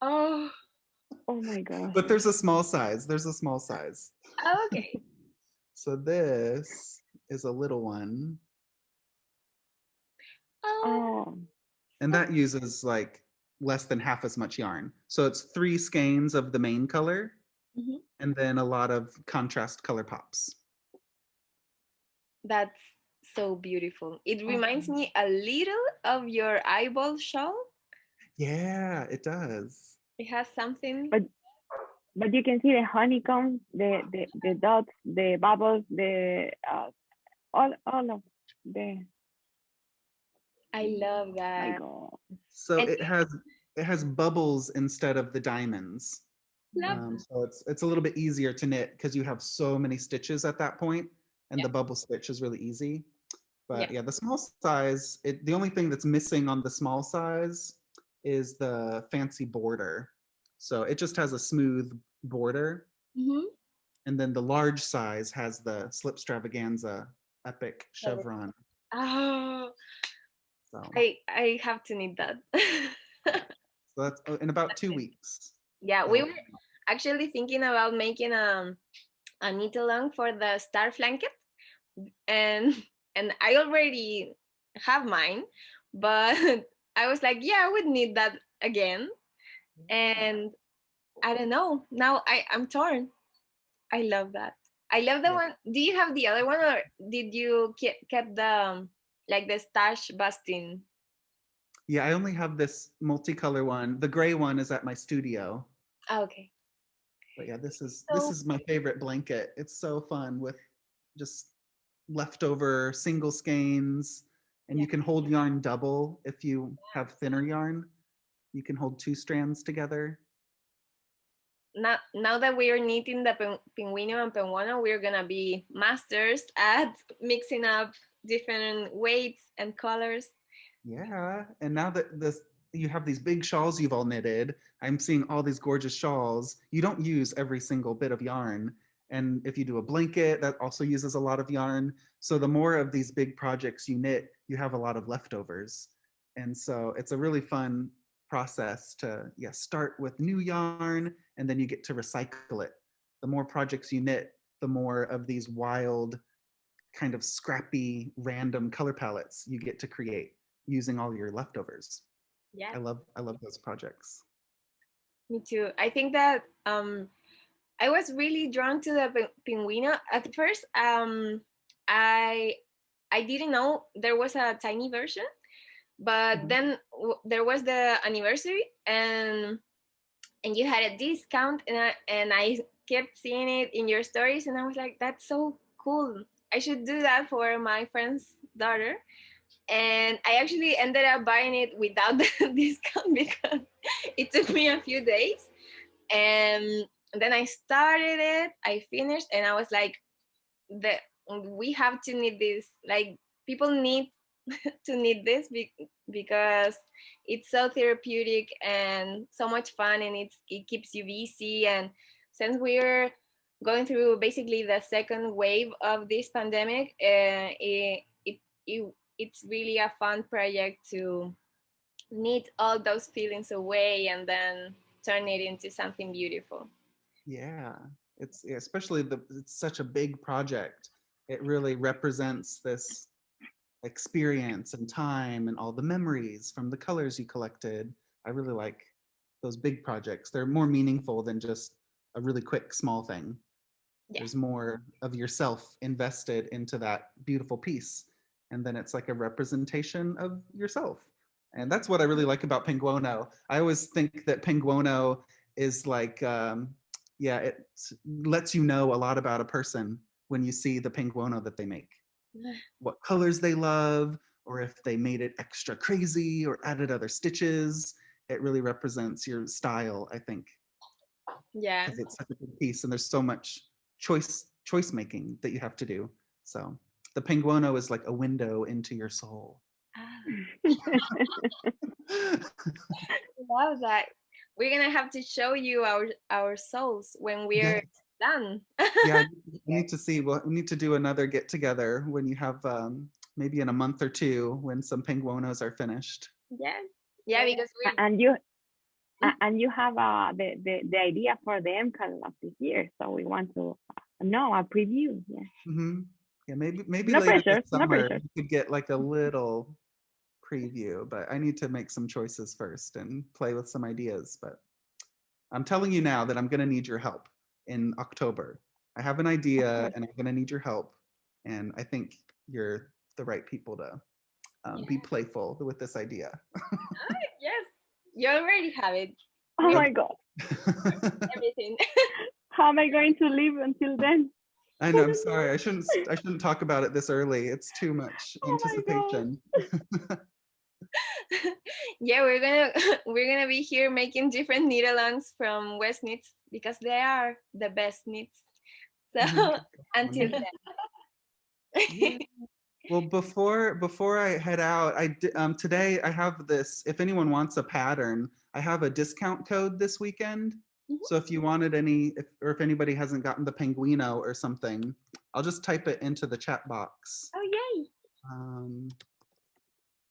Speaker 1: Oh,
Speaker 2: Oh my God.
Speaker 7: But there's a small size.
Speaker 1: okay.
Speaker 7: So this is a little one.
Speaker 2: Oh.
Speaker 7: And that uses like less than half as much yarn. So it's 3 skeins of the main color, and then a lot of contrast color pops.
Speaker 1: That's so beautiful. It reminds me a little of your eyeball shawl.
Speaker 7: Yeah, it does.
Speaker 1: It has something.
Speaker 2: But you can see the honeycomb, the dots, the bubbles, the all of the.
Speaker 1: I love that.
Speaker 2: My God.
Speaker 7: So
Speaker 1: And
Speaker 7: it has bubbles instead of the diamonds. So it's a little bit easier to knit because you have so many stitches at that point, and the bubble stitch is really easy. But yeah, the small size, the only thing that's missing on the small size is the fancy border. So it just has a smooth border. And then the large size has the slip extravaganza epic chevron.
Speaker 1: Oh,
Speaker 7: So
Speaker 1: I have to need that.
Speaker 7: so that's in about 2 weeks.
Speaker 1: Yeah, we were actually thinking about making a knit along for the star blanket, and I already have mine, but I was like, yeah, I would need that again, and I don't know. Now I'm torn. I love that. I love the one. Do you have the other one, or did you keep the like the stash busting?
Speaker 7: Yeah, I only have this multicolor one. The gray one is at my studio.
Speaker 1: Oh, okay.
Speaker 7: But yeah, this is my favorite blanket. It's so fun with just leftover single skeins, and you can hold yarn double if you have thinner yarn. You can hold 2 strands together.
Speaker 1: Now that we are knitting the pingüino and penguano, we're gonna be masters at mixing up different weights and colors.
Speaker 7: Yeah, and now that you have these big shawls you've all knitted, I'm seeing all these gorgeous shawls. You don't use every single bit of yarn. And if you do a blanket, that also uses a lot of yarn. So the more of these big projects you knit, you have a lot of leftovers. And so it's a really fun process to start with new yarn, and then you get to recycle it. The more projects you knit, the more of these wild, kind of scrappy, random color palettes you get to create using all your leftovers.
Speaker 1: Yeah,
Speaker 7: I love those projects.
Speaker 1: me too. I think that I was really drawn to the pingüino at first. I didn't know there was a tiny version, but then there was the anniversary, and you had a discount, and I kept seeing it in your stories, and I was like, that's so cool. I should do that for my friend's daughter. And I actually ended up buying it without the discount because it took me a few days. And then I started it, I finished, and I was like, we have to need this. Like, people need to knit this because it's so therapeutic and so much fun, and it keeps you busy. And since we're going through basically the second wave of this pandemic, it's really a fun project to knit all those feelings away and then turn it into something beautiful.
Speaker 7: Yeah, it's especially it's such a big project. It really represents this experience and time and all the memories from the colors you collected. I really like those big projects. They're more meaningful than just a really quick small thing.
Speaker 1: Yeah.
Speaker 7: There's more of yourself invested into that beautiful piece. And then it's like a representation of yourself. And that's what I really like about Penguono. I always think that Penguono is like, yeah, it lets you know a lot about a person when you see the Penguono that they make. What colors they love, or if they made it extra crazy or added other stitches. It really represents your style, I think.
Speaker 1: Yeah.
Speaker 7: Because it's such a big piece and there's so much choice making that you have to do. So the Penguono is like a window into your soul.
Speaker 1: Love that. We're gonna have to show you our souls when we're done.
Speaker 7: Yeah, we need to see. Well, we need to do another get together when you have maybe in a month or two when some Penguonos are finished.
Speaker 1: Yes. Yeah, because we
Speaker 2: and you have the idea for the MCAT of this year, so we want to know a preview. Yeah.
Speaker 7: Mm-hmm. Yeah, maybe
Speaker 2: No
Speaker 7: later
Speaker 2: pressure,
Speaker 7: this
Speaker 2: no
Speaker 7: summer
Speaker 2: pressure.
Speaker 7: you could get like a little preview, but I need to make some choices first and play with some ideas. But I'm telling you now that I'm going to need your help in October. I have an idea and I'm going to need your help. And I think you're the right people to be playful with this idea.
Speaker 1: yes, you already have it.
Speaker 2: Oh my God.
Speaker 1: Everything.
Speaker 2: How am I going to live until then?
Speaker 7: I know, I'm sorry. I shouldn't talk about it this early. It's too much anticipation.
Speaker 1: Yeah, we're gonna be here making different knit-alongs from West Knits because they are the best knits. So until then.
Speaker 7: Yeah. Well, before I head out, today I have this. If anyone wants a pattern, I have a discount code this weekend. So if you wanted or if anybody hasn't gotten the Penguino or something, I'll just type it into the chat box.
Speaker 1: Oh yay!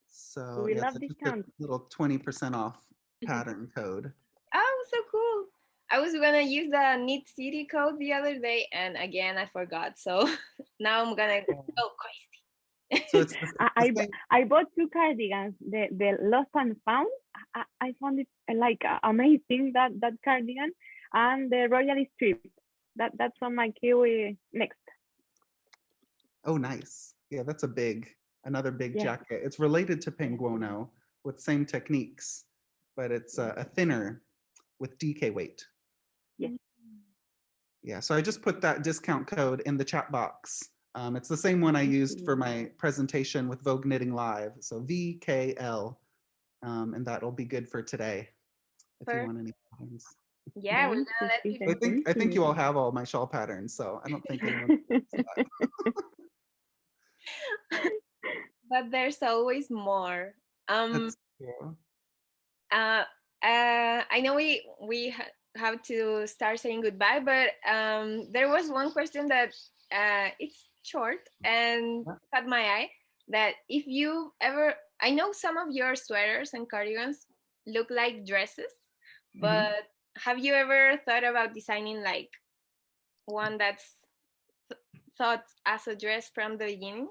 Speaker 7: So
Speaker 2: We
Speaker 7: yeah,
Speaker 2: love
Speaker 7: that's just a
Speaker 2: discounts.
Speaker 7: little 20% off pattern code.
Speaker 1: Oh, so cool! I was gonna use the Knit City code the other day, and again I forgot. So now I'm gonna go crazy.
Speaker 7: So it's
Speaker 2: I bought 2 cardigans. The lost and found. I found it like amazing that cardigan, and the royal strip. That's on my Kiwi next.
Speaker 7: Oh, nice. Yeah, that's another big jacket. It's related to Penguono with same techniques, but it's a thinner with DK weight.
Speaker 2: Yeah.
Speaker 7: Yeah, so I just put that discount code in the chat box. It's the same one I used for my presentation with Vogue Knitting Live. So VKL, and that'll be good for today if you want any patterns.
Speaker 1: Yeah, we're gonna let people.
Speaker 7: I think you all have all my shawl patterns, so I don't think anyone.
Speaker 1: But there's always more.
Speaker 7: That's true.
Speaker 1: I know we have to start saying goodbye, but there was one question that it's short and caught my eye. That if you ever, I know some of your sweaters and cardigans look like dresses, but have you ever thought about designing like one that's thought as a dress from the beginning?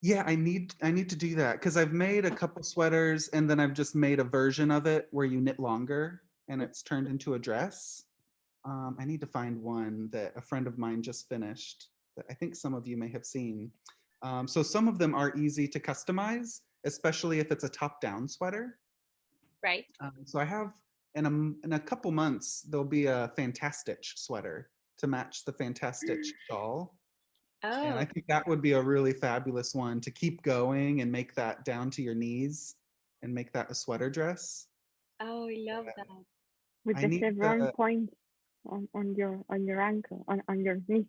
Speaker 7: Yeah, I need to do that because I've made a couple sweaters and then I've just made a version of it where you knit longer and it's turned into a dress. I need to find one that a friend of mine just finished that I think some of you may have seen. So some of them are easy to customize, especially if it's a top-down sweater.
Speaker 1: Right.
Speaker 7: So I have in a couple months there'll be a Fantastitch sweater to match the Fantastitch shawl.
Speaker 1: Oh.
Speaker 7: And I think that would be a really fabulous one to keep going and make that down to your knees and make that a sweater dress.
Speaker 1: Oh, I love that.
Speaker 2: With the chevron point on your ankle, on your knee.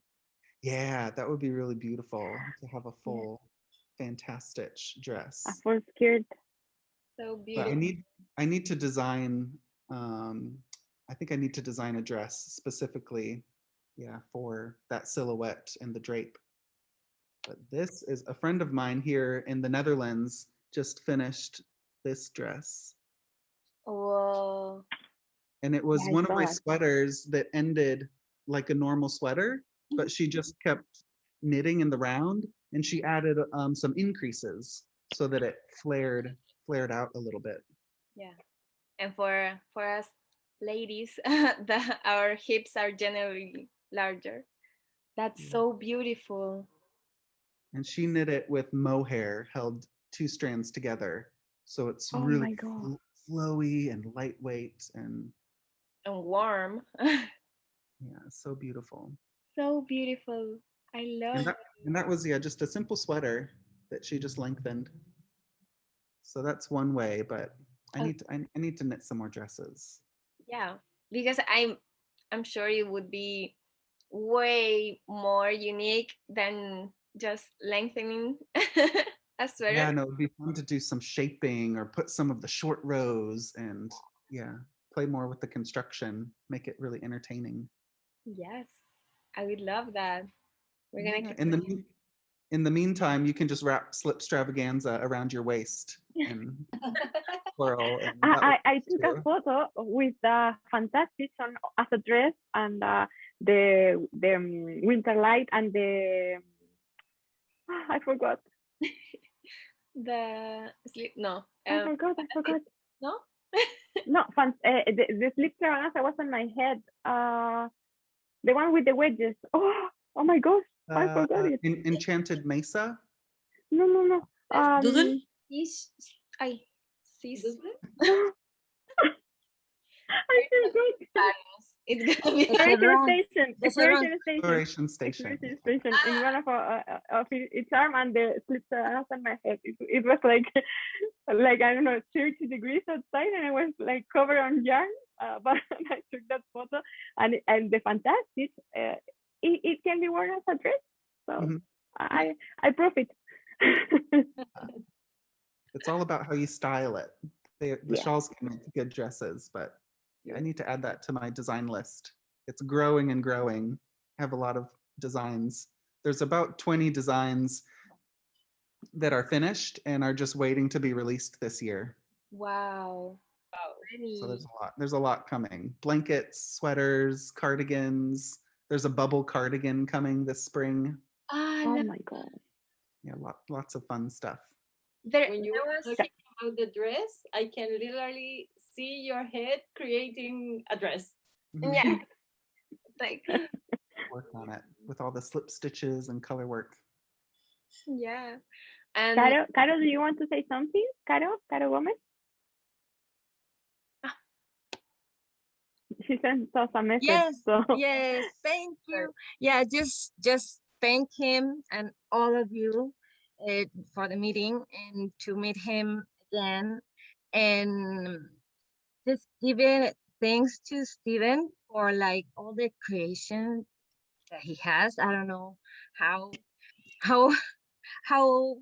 Speaker 7: Yeah, that would be really beautiful to have a full fantastic dress.
Speaker 2: A full skirt.
Speaker 1: So
Speaker 7: But
Speaker 1: beautiful.
Speaker 7: I need to design, I think I need to design a dress specifically, yeah, for that silhouette and the drape. But this is a friend of mine here in the Netherlands just finished this dress.
Speaker 1: Whoa.
Speaker 7: And it was
Speaker 2: Yeah, I
Speaker 7: one of my
Speaker 2: saw it.
Speaker 7: sweaters that ended like a normal sweater, but she just kept knitting in the round, and she added some increases so that it flared out a little bit.
Speaker 1: Yeah. And for us ladies, our hips are generally larger. That's
Speaker 7: Yeah.
Speaker 1: so beautiful.
Speaker 7: And she knit it with mohair held 2 strands together, so it's
Speaker 2: Oh
Speaker 7: really
Speaker 2: my God.
Speaker 7: flowy and lightweight, and
Speaker 1: And warm.
Speaker 7: yeah, so beautiful.
Speaker 1: So beautiful. I love
Speaker 7: And that was, yeah, just a simple sweater that she just lengthened. So that's one way, but I need to knit some more dresses.
Speaker 1: Yeah, because I'm sure it would be way more unique than just lengthening a sweater.
Speaker 7: Yeah, no, it'd be fun to do some shaping or put some of the short rows and yeah, play more with the construction, make it really entertaining.
Speaker 1: Yes, I would love that. We're gonna
Speaker 7: Yeah,
Speaker 1: keep
Speaker 7: in the meantime, you can just wrap slip extravaganza around your waist and twirl. And that
Speaker 2: I
Speaker 7: works
Speaker 2: took a
Speaker 7: too.
Speaker 2: photo with the fantastic on as a dress and the winter light and the I forgot.
Speaker 1: the sleep. No,
Speaker 2: I forgot.
Speaker 1: no.
Speaker 2: No, the slip extravaganza was on my head. The one with the wedges. Oh my gosh, I forgot it.
Speaker 7: Enchanted Mesa.
Speaker 2: No.
Speaker 5: Doodle?
Speaker 1: Ay, sis.
Speaker 2: No. I forgot.
Speaker 1: It's gonna be
Speaker 2: Exploration
Speaker 7: Exploration
Speaker 2: station.
Speaker 7: Station.
Speaker 2: In one of its arm and the slip around on my head. It was like I don't know 30 degrees outside and I was like covered on yarn. But I took that photo and the fantastic. It can be worn as a dress, so
Speaker 7: Mhm.
Speaker 2: I profit.
Speaker 7: It's all about how you style it. The
Speaker 2: Yeah.
Speaker 7: shawls can make good dresses, but yeah, I need to add that to my design list. It's growing and growing. I have a lot of designs. There's about 20 designs that are finished and are just waiting to be released this year.
Speaker 1: wow.
Speaker 7: So there's a lot coming. Blankets, sweaters, cardigans. There's a bubble cardigan coming this spring.
Speaker 2: Oh my god.
Speaker 7: Yeah, lots of fun stuff.
Speaker 3: When you were talking about the dress, I can literally see your head creating a dress.
Speaker 7: Mhm.
Speaker 1: Yeah. Like
Speaker 7: Work on it with all the slip stitches and color work.
Speaker 1: yeah. And
Speaker 2: Caro, do you want to say something? Caro Gomez? She sent us a message.
Speaker 8: Yes,
Speaker 2: So.
Speaker 8: yes, thank you. Yeah, just thank him and all of you for the meeting and to meet him again, and just giving thanks to Steven for like all the creation that he has. I don't know how how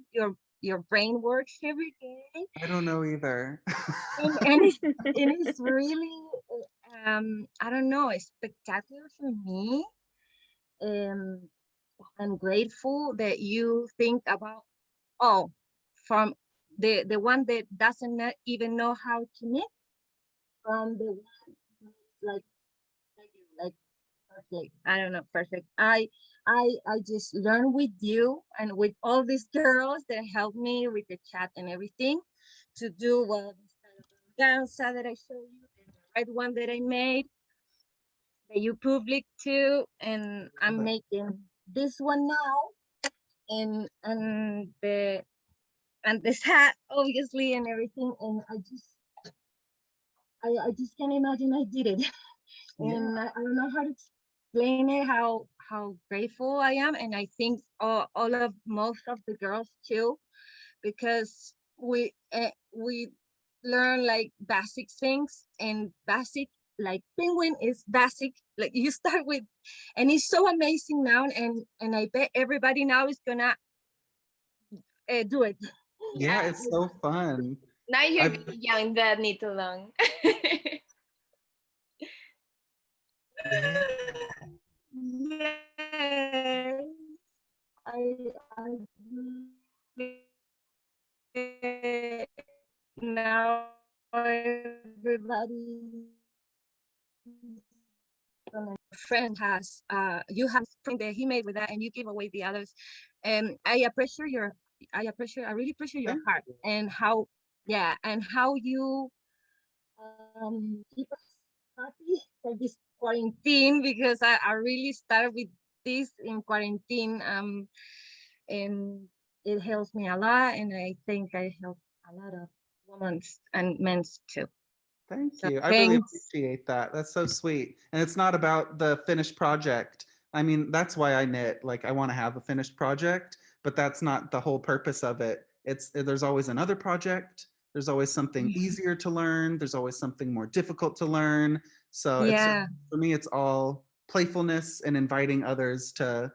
Speaker 8: your brain works every day.
Speaker 7: I don't know either.
Speaker 8: And it's really I don't know, it's spectacular for me. I'm grateful that you think about from the one that doesn't even know how to knit, from the one who's like perfect. I don't know, perfect. I just learn with you and with all these girls that help me with the chat and everything to do the danza that I showed you, the right one that I made, that you public too, and I'm making this one now, and this hat obviously and everything, and I just can't imagine I did it. And I don't know how to explain it, how grateful I am, and I think most of the girls too, because we learn like basic things, and basic like penguin is basic, like you start with, and it's so amazing now, and I bet everybody now is gonna do it.
Speaker 7: Yeah, it's so fun.
Speaker 1: Now you're
Speaker 7: I've-
Speaker 1: young, that need to learn.
Speaker 8: Yes, I now everybody friend has you have something that he made with that and you give away the others. And I really appreciate your
Speaker 7: Thank
Speaker 8: heart
Speaker 7: you.
Speaker 8: and how you keep us happy for this quarantine, because I really started with this in quarantine, and it helps me a lot, and I think I help a lot of women and men too.
Speaker 7: Thank
Speaker 8: So
Speaker 7: you. I really
Speaker 8: thanks.
Speaker 7: appreciate that. That's so sweet. And it's not about the finished project. I mean, that's why I knit. Like, I want to have a finished project, but that's not the whole purpose of it. There's always another project. There's always something easier to learn. There's always something more difficult to learn. So
Speaker 8: Yeah.
Speaker 7: for me, it's all playfulness and inviting others to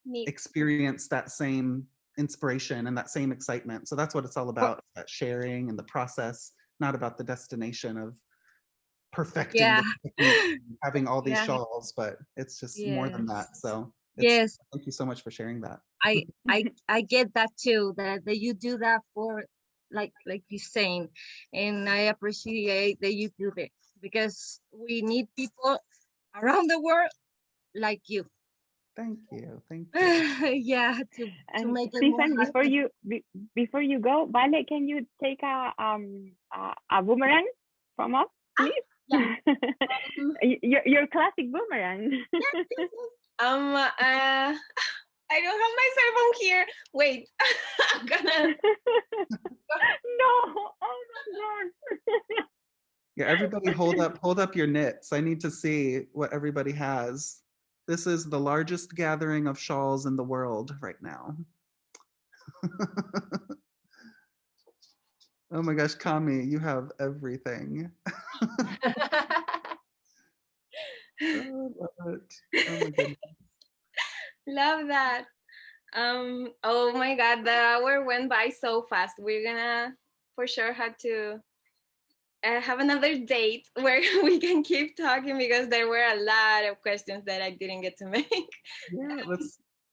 Speaker 1: Neat.
Speaker 7: experience that same inspiration and that same excitement. So that's what it's all about, that sharing and the process, not about the destination of perfecting
Speaker 8: Yeah.
Speaker 7: the technique, having all these
Speaker 8: Yeah.
Speaker 7: shawls, but it's just more than that.
Speaker 8: Yes.
Speaker 7: So
Speaker 8: Yes.
Speaker 7: thank you so much for sharing that.
Speaker 8: I get that too, that you do that for like you're saying, and I appreciate that you do this, because we need people around the world like you.
Speaker 7: Thank you. Thank you.
Speaker 8: Yeah, to
Speaker 2: And
Speaker 8: make it more
Speaker 2: Stephen,
Speaker 8: happy.
Speaker 2: before you go, Vale, can you take a boomerang from us, please?
Speaker 1: yeah.
Speaker 2: Your classic boomerang.
Speaker 1: I don't have my cell phone here. Wait, I'm gonna.
Speaker 2: No, oh my god.
Speaker 7: Yeah, everybody hold up your knits. I need to see what everybody has. This is the largest gathering of shawls in the world right now. Oh my gosh, Kami, you have everything. Oh, love it. Oh my goodness.
Speaker 1: Love that. Oh my God, the hour went by so fast. We're gonna for sure have to have another date where we can keep talking, because there were a lot of questions that I didn't get to make.
Speaker 7: Yeah,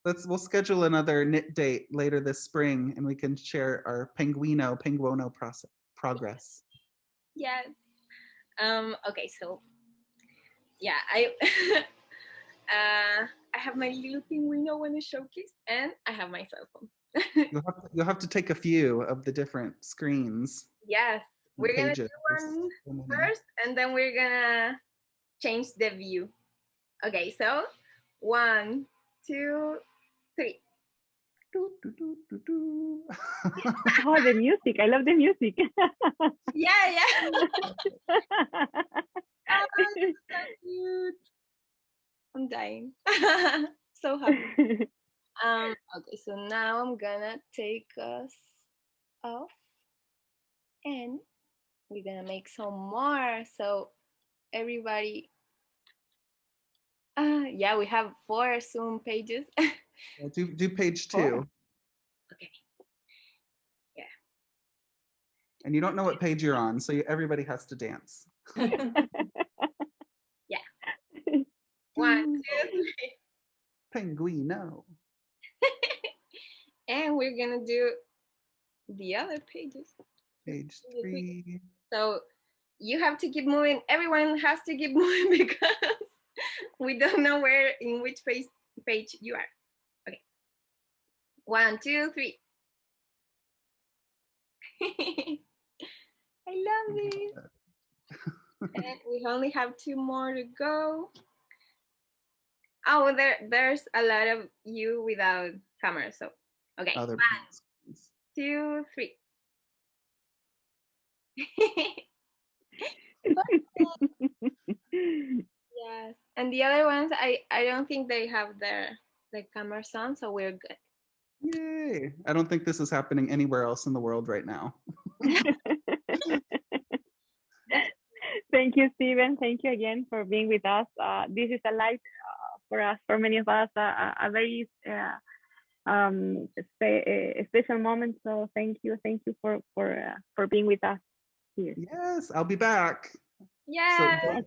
Speaker 7: we'll schedule another knit date later this spring, and we can share our penguino progress.
Speaker 1: Yes. Okay, so yeah, I I have my little penguino on the showcase, and I have my cell phone.
Speaker 7: You'll have to take a few of the different screens.
Speaker 1: Yes, we're gonna do
Speaker 7: pages.
Speaker 1: one first, and then we're gonna change the view. Okay, so 1, 2, 3.
Speaker 2: Oh, the music. I love the music.
Speaker 1: Yeah. Oh, that's so cute. I'm dying. So happy. Okay, so now I'm gonna take us off, and we're gonna make some more. So everybody, yeah, we have 4 Zoom pages.
Speaker 7: Do page 2.
Speaker 1: Okay. Yeah.
Speaker 7: And you don't know what page you're on, so everybody has to dance.
Speaker 1: Yeah. 1, 2, 3.
Speaker 7: Penguino.
Speaker 1: And we're gonna do the other pages.
Speaker 7: Page 3.
Speaker 1: So you have to keep moving. Everyone has to keep moving, because we don't know in which page you are. Okay. 1, 2, 3. I love this. And we only have 2 more to go. Oh, there's a lot of you without camera. So okay.
Speaker 7: Other
Speaker 1: 1, 2, 3. Yes, and the other ones, I don't think they have their cameras on, so we're good.
Speaker 7: Yay! I don't think this is happening anywhere else in the world right now.
Speaker 2: Thank you, Stephen. Thank you again for being with us. This is a light for us, for many of us, a very a special moment. So thank you for being with us here.
Speaker 7: Yes, I'll be back.
Speaker 1: Yeah.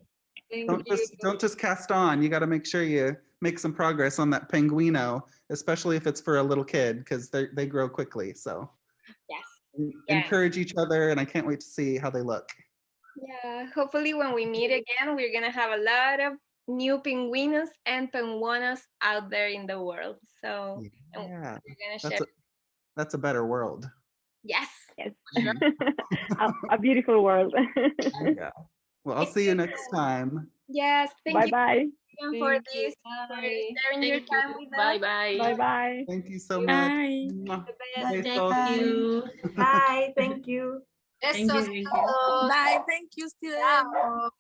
Speaker 7: So don't just cast on. You got to make sure you make some progress on that penguino, especially if it's for a little kid, because they grow quickly. So
Speaker 1: Yes.
Speaker 7: Encourage each other, and I can't wait to see how they look.
Speaker 1: Yeah, hopefully when we meet again, we're gonna have a lot of new penguinos and penguinas out there in the world. So
Speaker 7: Yeah,
Speaker 1: we're gonna share.
Speaker 7: that's a better world.
Speaker 1: Yes.
Speaker 2: Yes.
Speaker 1: Sure.
Speaker 2: a beautiful world.
Speaker 7: Yeah. Well, I'll see you next time.
Speaker 1: Yes. Thank
Speaker 2: Bye
Speaker 1: you
Speaker 2: bye.
Speaker 1: for this, for sharing your time with us.
Speaker 4: Bye bye.
Speaker 2: Bye bye.
Speaker 7: Thank you so much.
Speaker 5: Bye.
Speaker 7: Mwah.
Speaker 1: Bye.
Speaker 7: Besos.
Speaker 4: you.
Speaker 1: Bye. Thank you.
Speaker 4: Thank you. Thank you.
Speaker 9: Bye. Thank you, Steven.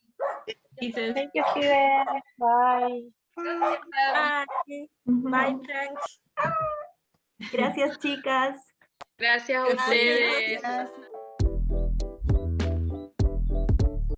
Speaker 4: Jesus.
Speaker 2: Thank you, Steven. Bye.
Speaker 9: Bye. Bye, Frank.
Speaker 1: Gracias, chicas.
Speaker 4: Gracias a ustedes.
Speaker 9: Gracias.